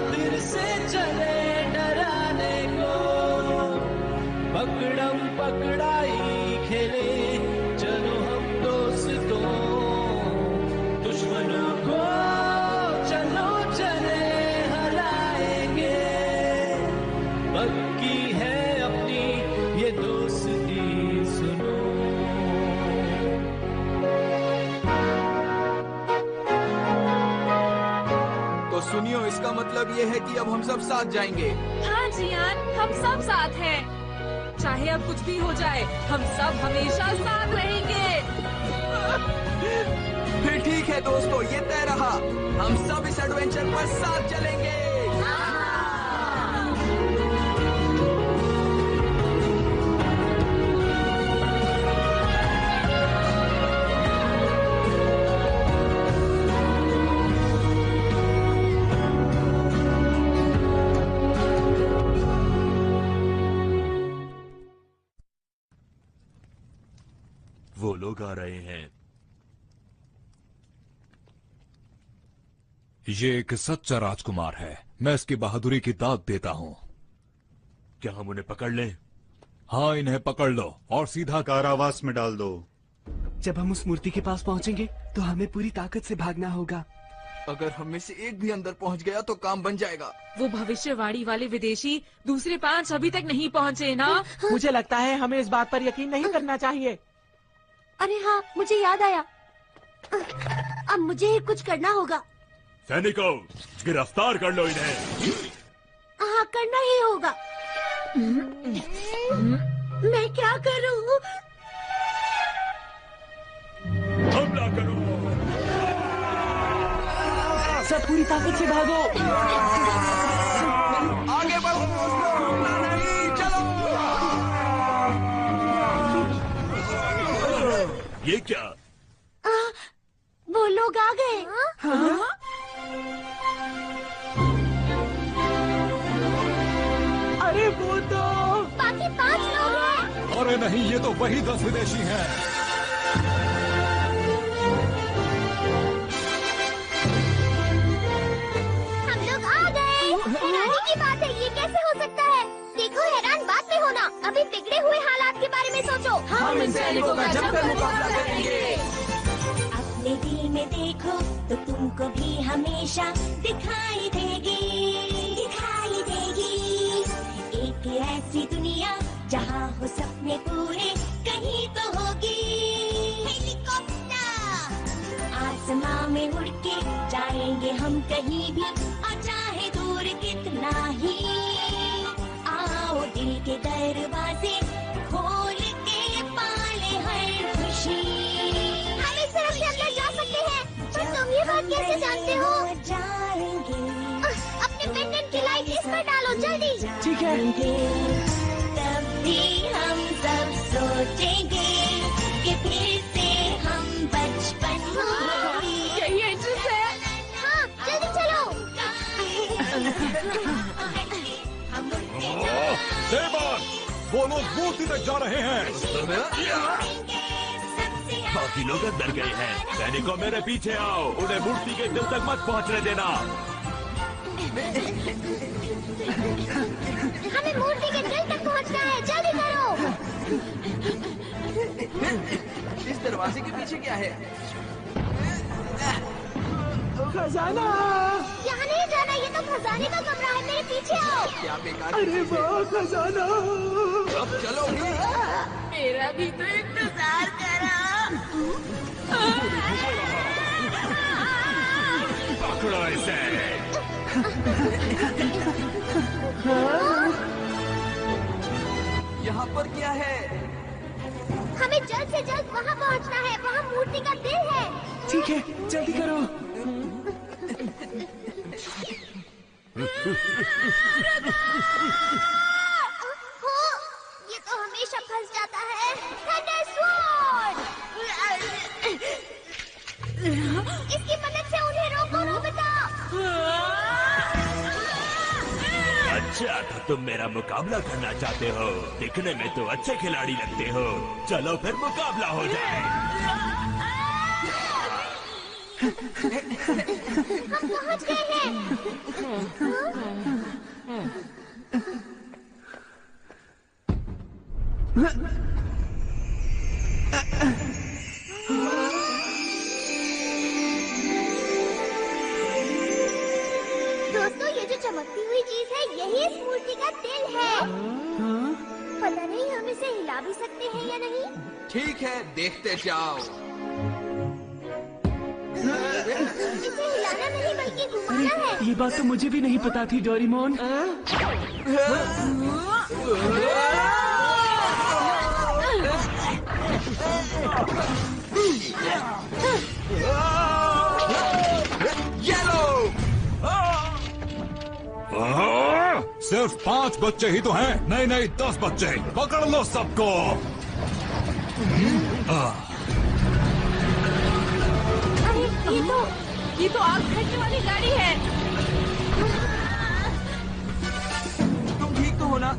फिर से चले डराने को, पकड़म पकड़ाई खेले, चलो हम दोस्तों। दुश्मनों को चलो चले हराएंगे, पक्की है अपनी ये दोस्ती सुनो। तो सुनियो, इसका मतलब ये है कि अब हम सब साथ जाएंगे। हाँ जियान, हम सब साथ हैं। चाहे अब कुछ भी हो जाए, हम सब हमेशा साथ रहेंगे। फिर ठीक है दोस्तों, ये तय रहा। हम सब इस एडवेंचर पर साथ चलेंगे। वो लोग आ रहे हैं। ये एक सच्चा राजकुमार है। मैं इसकी बहादुरी की दाद देता हूँ। क्या हम उन्हें पकड़ लें? हाँ, इन्हें पकड़ लो और सीधा कारावास में डाल दो। जब हम उस मूर्ति के पास पहुँचेंगे तो हमें पूरी ताकत से भागना होगा। अगर हम में से एक भी अंदर पहुंच गया तो काम बन जाएगा। वो भविष्यवाणी वाले विदेशी दूसरे 5 अभी तक नहीं पहुँचे ना? मुझे लगता है हमें इस बात पर यकीन नहीं करना चाहिए। अरे हाँ, मुझे याद आया। अब मुझे कुछ करना होगा। सैनिकों, गिरफ्तार कर लो इन्हें। हाँ, करना ही होगा। मैं क्या करूँ? हमला करो। सब पूरी ताकत से भागो। आगे बढ़ो चलो। ये क्या? वो लोग आ गए। हाँ? अरे वो तो बाकी 5 लोग हैं। अरे नहीं, ये तो वही 10 विदेशी हैं। हम लोग आ गए। हैरानी की बात है, ये कैसे हो सकता है? देखो, हैरान बात में होना। अभी बिगड़े हुए हालात के बारे में सोचो। हम इन सैनिकों का जमकर मुकाबला करेंगे। अपने दिल में देखो तो तुमको भी हमेशा दिखाई देगी, दिखाई देगी। एक ऐसी दुनिया जहाँ हो सपने पूरे कहीं तो होगी। हेलीकॉप्टर आसमां में उड़ के जाएंगे हम कहीं भी, और चाहे दूर कितना ही। आओ दिल के दरवाजे खोल के पाले हर खुशी। हम इस तरफ से अंदर जा सकते हैं। पर तुम ये बात कैसे जानते हो? जाएंगे अपने पेंडेंट की लाइट इस पर डालो जल्दी। ठीक है। तब भी हम सब सोचेंगे कि फिर से हम बचपन में। यही एंट्रेंस है। हाँ, जल्दी चलो। देवान, वो लोग मूर्ति तक जा रहे हैं। बाकी लोग अंदर गए हैं। सैनिकों, मेरे पीछे आओ। उन्हें मूर्ति के दिल तक मत पहुंचने देना। हमें मूर्ति के दिल तक पहुंचना है, जल्दी करो। इस दरवाजे के पीछे क्या है? खजाना। यहाँ नहीं जाना, ये तो खजाने का कमरा है, मेरे पीछे आओ। क्या बेकार। अरे वाह खजाना। अब चलो भी। मेरा भी तो इंतजार करो। पकड़ो इसे। यहाँ पर क्या है? हमें जल्द से जल्द वहाँ पहुँचना है, वहाँ मूर्ति का दिल है। ठीक है, जल्दी करो। ये तो हमेशा फंस जाता है। Thunder sword. इसकी मदद से उन्हें रोको नोबिता। अच्छा, तो तुम मेरा मुकाबला करना चाहते हो? दिखने में तो अच्छे खिलाड़ी लगते हो। चलो फिर मुकाबला हो जाए। हम पहुंच गए हैं। दोस्तों, ये जो चमकती हुई चीज है, यही इस मूर्ति का दिल है। पता नहीं हम इसे हिला भी सकते हैं या नहीं। ठीक है, देखते जाओ। इसे हिलाना नहीं बल्कि घुमाना है। ये बात तो मुझे भी नहीं पता थी डोरेमोन। येलो। सिर्फ 5 बच्चे ही तो हैं, नहीं 10 बच्चे। पकड़ लो सबको। ये तो आग फेंकने वाली गाड़ी है। तुम ठीक तो हो ना?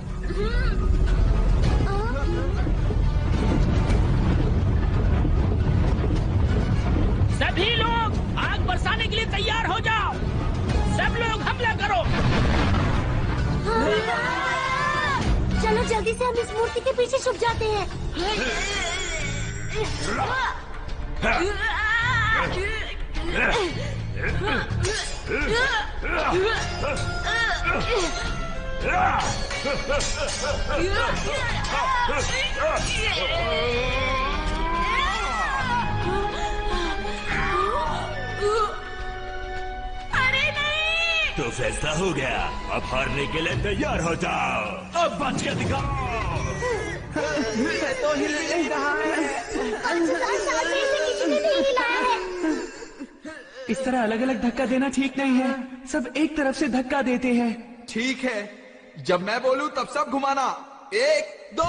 सभी लोग आग बरसाने के लिए तैयार हो जाओ। सब लोग हमला करो। चलो जल्दी से हम इस मूर्ति के पीछे छुप जाते हैं। अरे नहीं। तो फैसला हो गया, अब हारने के लिए तैयार हो जाओ। अब बच के दिखाओ। तो हिल नहीं रहा है। किसी ने नहीं हिलाया है। इस तरह अलग अलग धक्का देना ठीक नहीं है। सब एक तरफ से धक्का देते हैं। ठीक है, जब मैं बोलूं तब सब घुमाना। 1 2।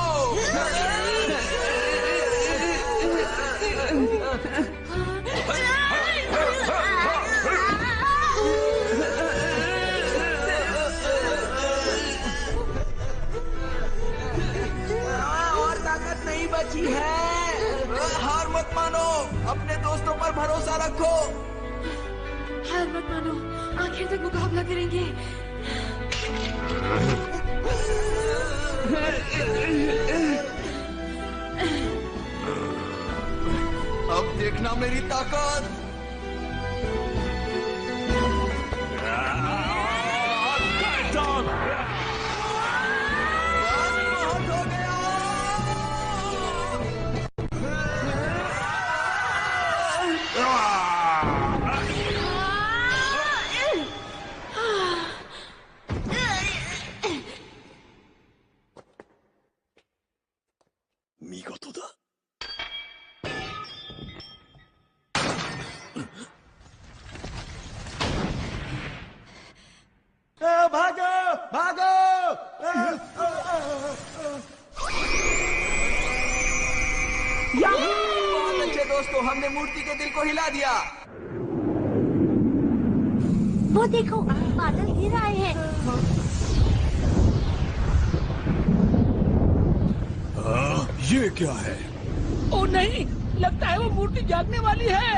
और ताकत नहीं बची है। हार मत मानो, अपने दोस्तों पर भरोसा रखो। हार मत मानो, आखिर तक मुकाबला करेंगे। अब देखना मेरी ताकत। भागो भागो। बहुत अच्छे दोस्तों, हमने मूर्ति के दिल को हिला दिया। वो देखो, बादल गिर आए हैं। ये क्या है? ओ नहीं, लगता है वो मूर्ति जागने वाली है।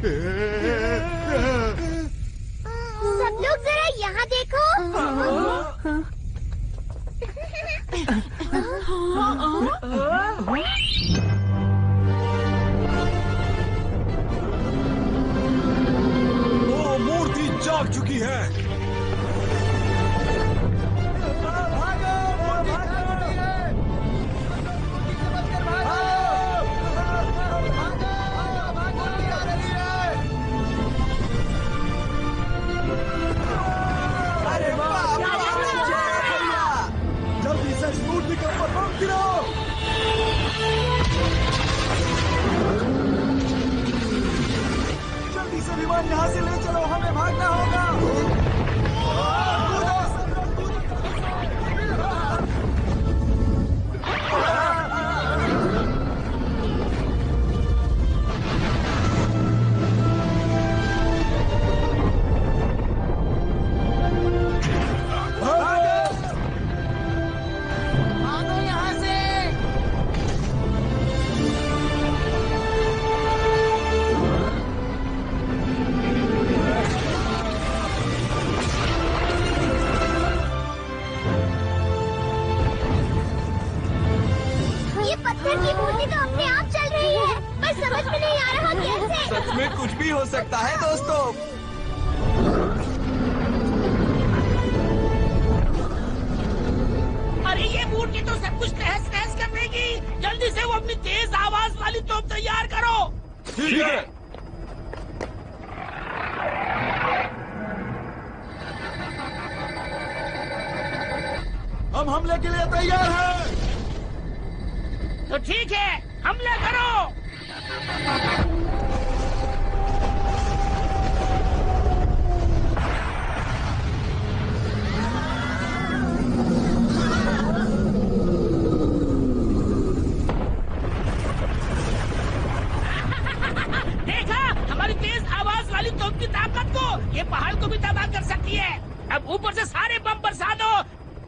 सब लोग जरा यहाँ देखो। वो मूर्ति जाग चुकी है। जल्दी से इस मूर्ति के ऊपर बम गिराओ। जल्दी से विमान यहाँ से ले चलो, हमें भागना होगा। सच में कुछ भी हो सकता है दोस्तों। अरे ये मूर्ति तो सब कुछ तहस नहस कर देगी। जल्दी से वो अपनी तेज आवाज वाली तोप तैयार करो। ठीक है। हम हमले के लिए तैयार हैं। तो ठीक है, हमला करो। देखा हमारी तेज आवाज वाली तोप की ताकत को। ये पहाड़ को भी तबाह कर सकती है। अब ऊपर से सारे बम बरसा दो।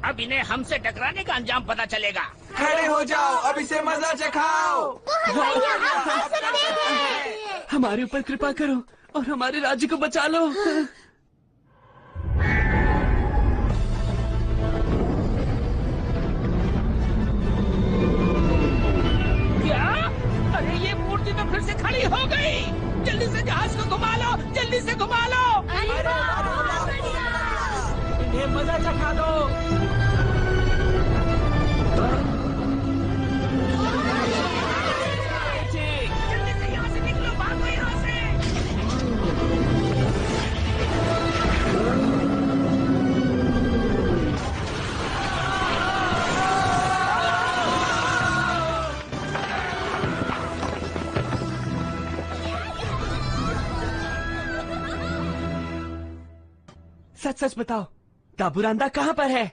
अब इन्हें हमसे टकराने का अंजाम पता चलेगा। खड़े हो जाओ, अब इसे मजा चखाओ। हमारे ऊपर कृपा करो और हमारे राज्य को बचा लो। क्या? अरे ये मूर्ति तो फिर से खड़ी हो गई। जल्दी से जहाज को घुमा लो, जल्दी से घुमा लो। इन्हें मजा चखा दो। जल्दी से यहाँ से निकलो, भागो यहाँ से। सच सच बताओ, दाबुरांदा कहाँ पर है?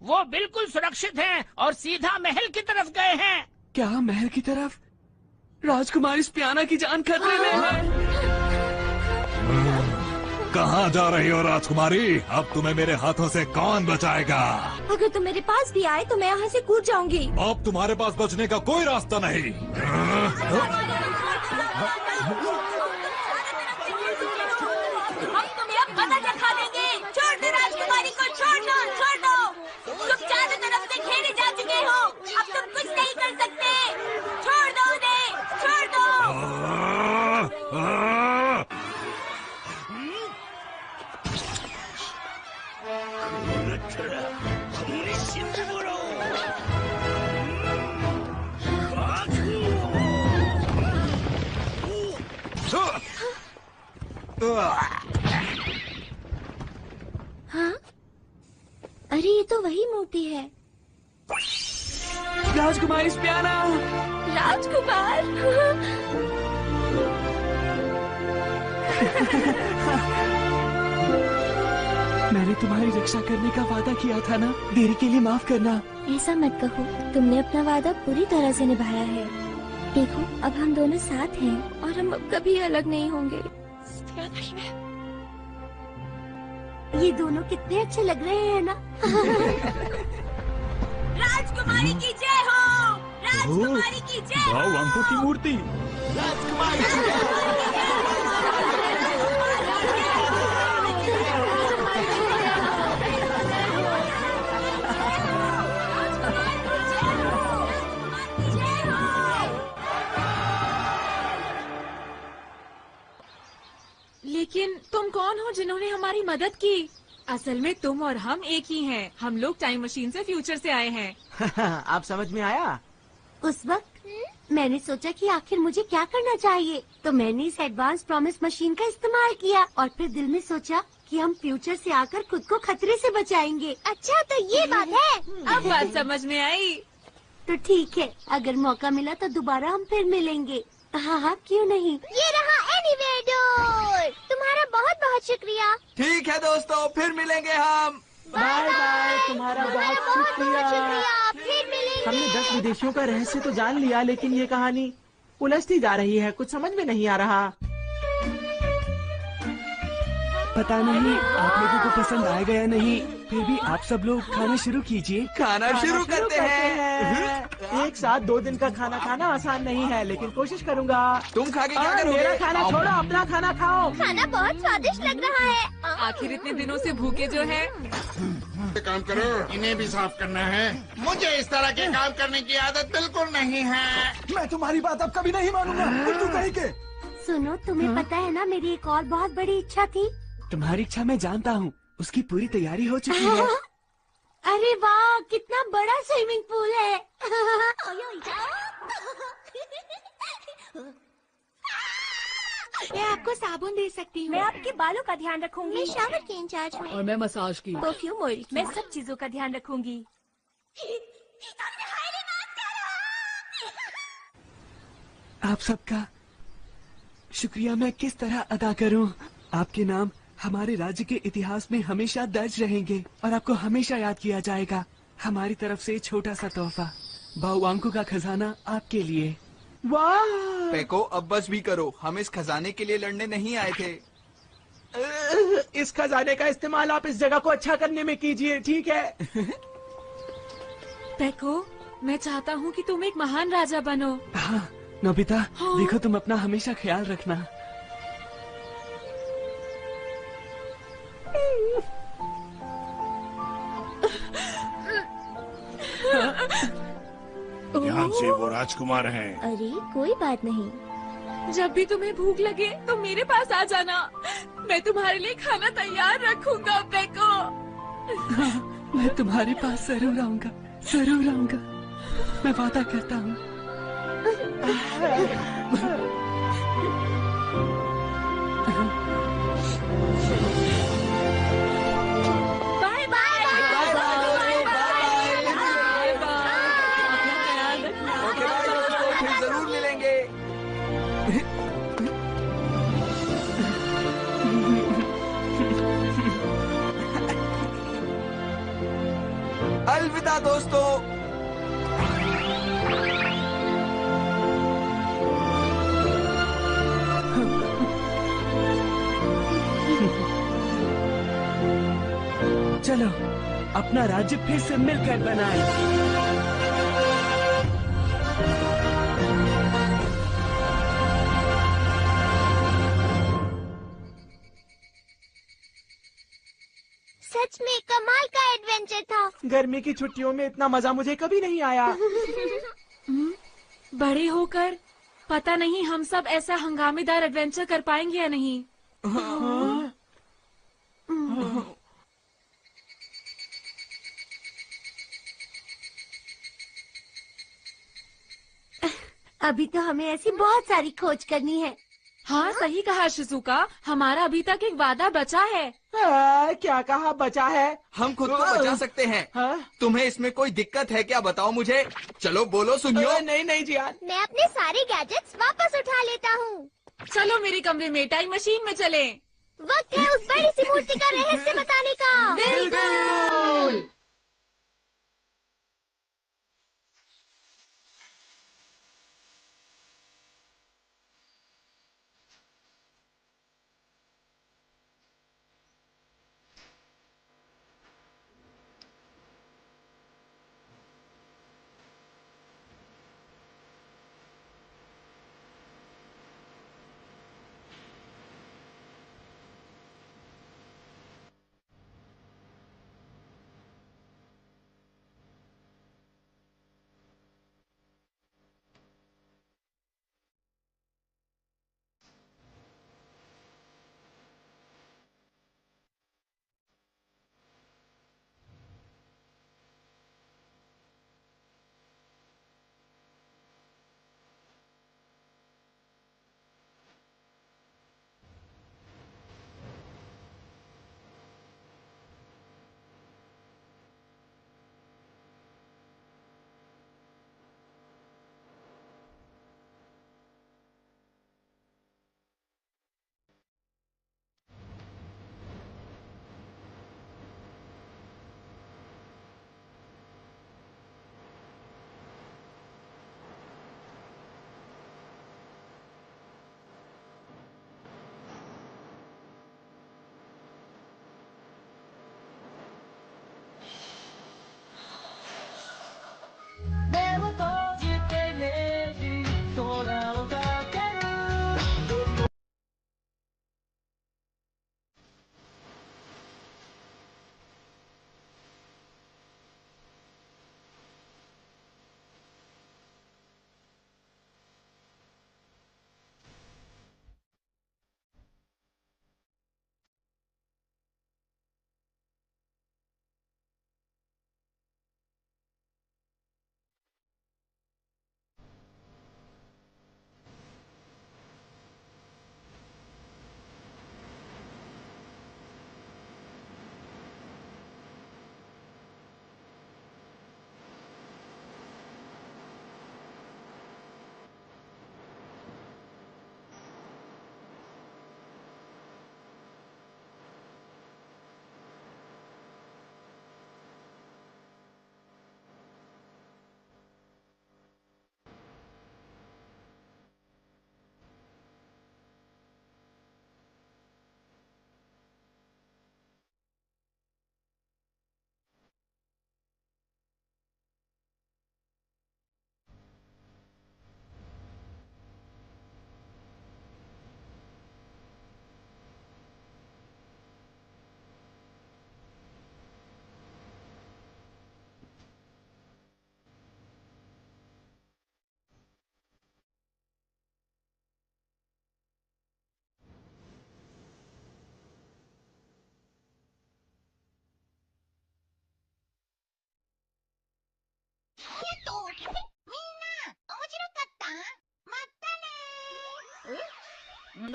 वो बिल्कुल सुरक्षित हैं और सीधा महल की तरफ गए हैं। क्या महल की तरफ? राजकुमारी स्पियाना की जान खतरे में है। कहाँ जा रही हो राजकुमारी? अब तुम्हें मेरे हाथों से कौन बचाएगा? अगर तुम मेरे पास भी आए तो मैं यहाँ से कूद जाऊंगी। अब तुम्हारे पास बचने का कोई रास्ता नहीं। हम तुम्हें अब मजा चखा देंगे। छोड़ दो राजकुमारी को, छोड़ दो, छोड़ दो। तुम चारों तरफ से घेरे जा चुके हो। अब तुम कुछ नहीं कर सकते। छोड़ दो उन्हें, छोड़ दो। हाँ? अरे ये तो वही मूर्ति है। राजकुमारी स्पियाना। राजकुमार। मैंने तुम्हारी रक्षा करने का वादा किया था ना, देरी के लिए माफ करना। ऐसा मत कहो, तुमने अपना वादा पूरी तरह से निभाया है। देखो अब हम दोनों साथ हैं और हम अब कभी अलग नहीं होंगे। ये दोनों कितने अच्छे लग रहे हैं ना। राजकुमारी की जय हो, राजकुमारी की जय हो। वाह, वांको की मूर्ति। राजकुमारी की जय हो। लेकिन तुम कौन हो जिन्होंने हमारी मदद की? असल में तुम और हम एक ही हैं। हम लोग टाइम मशीन से फ्यूचर से आए हैं। आप समझ में आया? उस वक्त मैंने सोचा कि आखिर मुझे क्या करना चाहिए, तो मैंने इस एडवांस प्रॉमिस मशीन का इस्तेमाल किया और फिर दिल में सोचा कि हम फ्यूचर से आकर खुद को खतरे से बचाएंगे। अच्छा, तो ये बात है। अब बात समझ में आई। तो ठीक है, अगर मौका मिला तो दोबारा हम फिर मिलेंगे। हाँ हाँ, क्यों नहीं। ये रहा एनीवेयर डोर। तुम्हारा बहुत बहुत शुक्रिया। ठीक है दोस्तों, फिर मिलेंगे हम। Bye bye. तुम्हारा बहुत शुक्रिया। फिर मिलेंगे। हमने 10 विदेशियों का रहस्य तो जान लिया, लेकिन ये कहानी उलझती जा रही है। कुछ समझ में नहीं आ रहा। पता नहीं आप लोगों को पसंद आएगा या नहीं, फिर भी आप सब लोग खाना शुरू कीजिए। खाना शुरू करते हैं। एक साथ 2 दिन का खाना खाना आसान नहीं है, लेकिन कोशिश करूंगा। तुम खा के क्या करोगे? मेरा खाना छोड़ो, अपना खाना खाओ। खाना बहुत स्वादिष्ट लग रहा है। आखिर इतने दिनों से भूखे जो है। काम करो, इन्हें भी साफ करना है। मुझे इस तरह के काम करने की आदत बिल्कुल नहीं है। मैं तुम्हारी बात अब कभी नहीं मानूंगा। उल्लू कहीं के। सुनो, तुम्हें पता है ना, मेरी एक और बहुत बड़ी इच्छा थी। तुम्हारी इच्छा मैं जानता हूँ, उसकी पूरी तैयारी हो चुकी है। अरे वाह, कितना बड़ा स्विमिंग पूल है। मैं आपको साबुन दे सकती हूँ। मैं आपके बालों का ध्यान रखूंगी। मैं शावर की इंचार्ज हूँ। और मैं मसाज की। परफ्यूम ऑयल, मैं सब चीजों का ध्यान रखूंगी। आप सबका शुक्रिया मैं किस तरह अदा करूं? आपके नाम हमारे राज्य के इतिहास में हमेशा दर्ज रहेंगे और आपको हमेशा याद किया जाएगा। हमारी तरफ से छोटा सा तोहफा, बाउवांको का खजाना आपके लिए। वाह! पेको, अब बस भी करो। हम इस खजाने के लिए लड़ने नहीं आए थे। इस खजाने का इस्तेमाल आप इस जगह को अच्छा करने में कीजिए, ठीक है? पेको, मैं चाहता हूँ कि तुम एक महान राजा बनो। हाँ नोबिता, हाँ। देखो तुम अपना हमेशा ख्याल रखना। ध्यान से, वो राजकुमार हैं। अरे कोई बात नहीं। जब भी तुम्हें भूख लगे तो मेरे पास आ जाना। मैं तुम्हारे लिए खाना तैयार रखूंगा पेको। मैं तुम्हारे पास जरूर आऊंगा, जरूर आऊंगा। मैं वादा करता हूँ। Bye bye. फिर जरूर मिलेंगे। अलविदा दोस्तों। चलो अपना राज्य फिर से मिलकर बनाएं। सच में कमाल का एडवेंचर था। गर्मी की छुट्टियों में इतना मजा मुझे कभी नहीं आया। बड़े होकर पता नहीं हम सब ऐसा हंगामेदार एडवेंचर कर पाएंगे या नहीं। अभी तो हमें ऐसी बहुत सारी खोज करनी है। हाँ सही कहा शिजुका, हमारा अभी तक एक वादा बचा है। क्या कहा बचा है? हम खुद को बचा सकते हैं। तुम्हें इसमें कोई दिक्कत है क्या? बताओ मुझे। चलो बोलो सुनियो। नहीं नहीं जियान, मैं अपने सारे गैजेट्स वापस उठा लेता हूँ। चलो मेरे कमरे में टाइम मशीन में चलें। वक्त है उस बड़ी सी मूर्ति का रहस्य बताने का। बिल्कुल।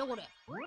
लोगों ने।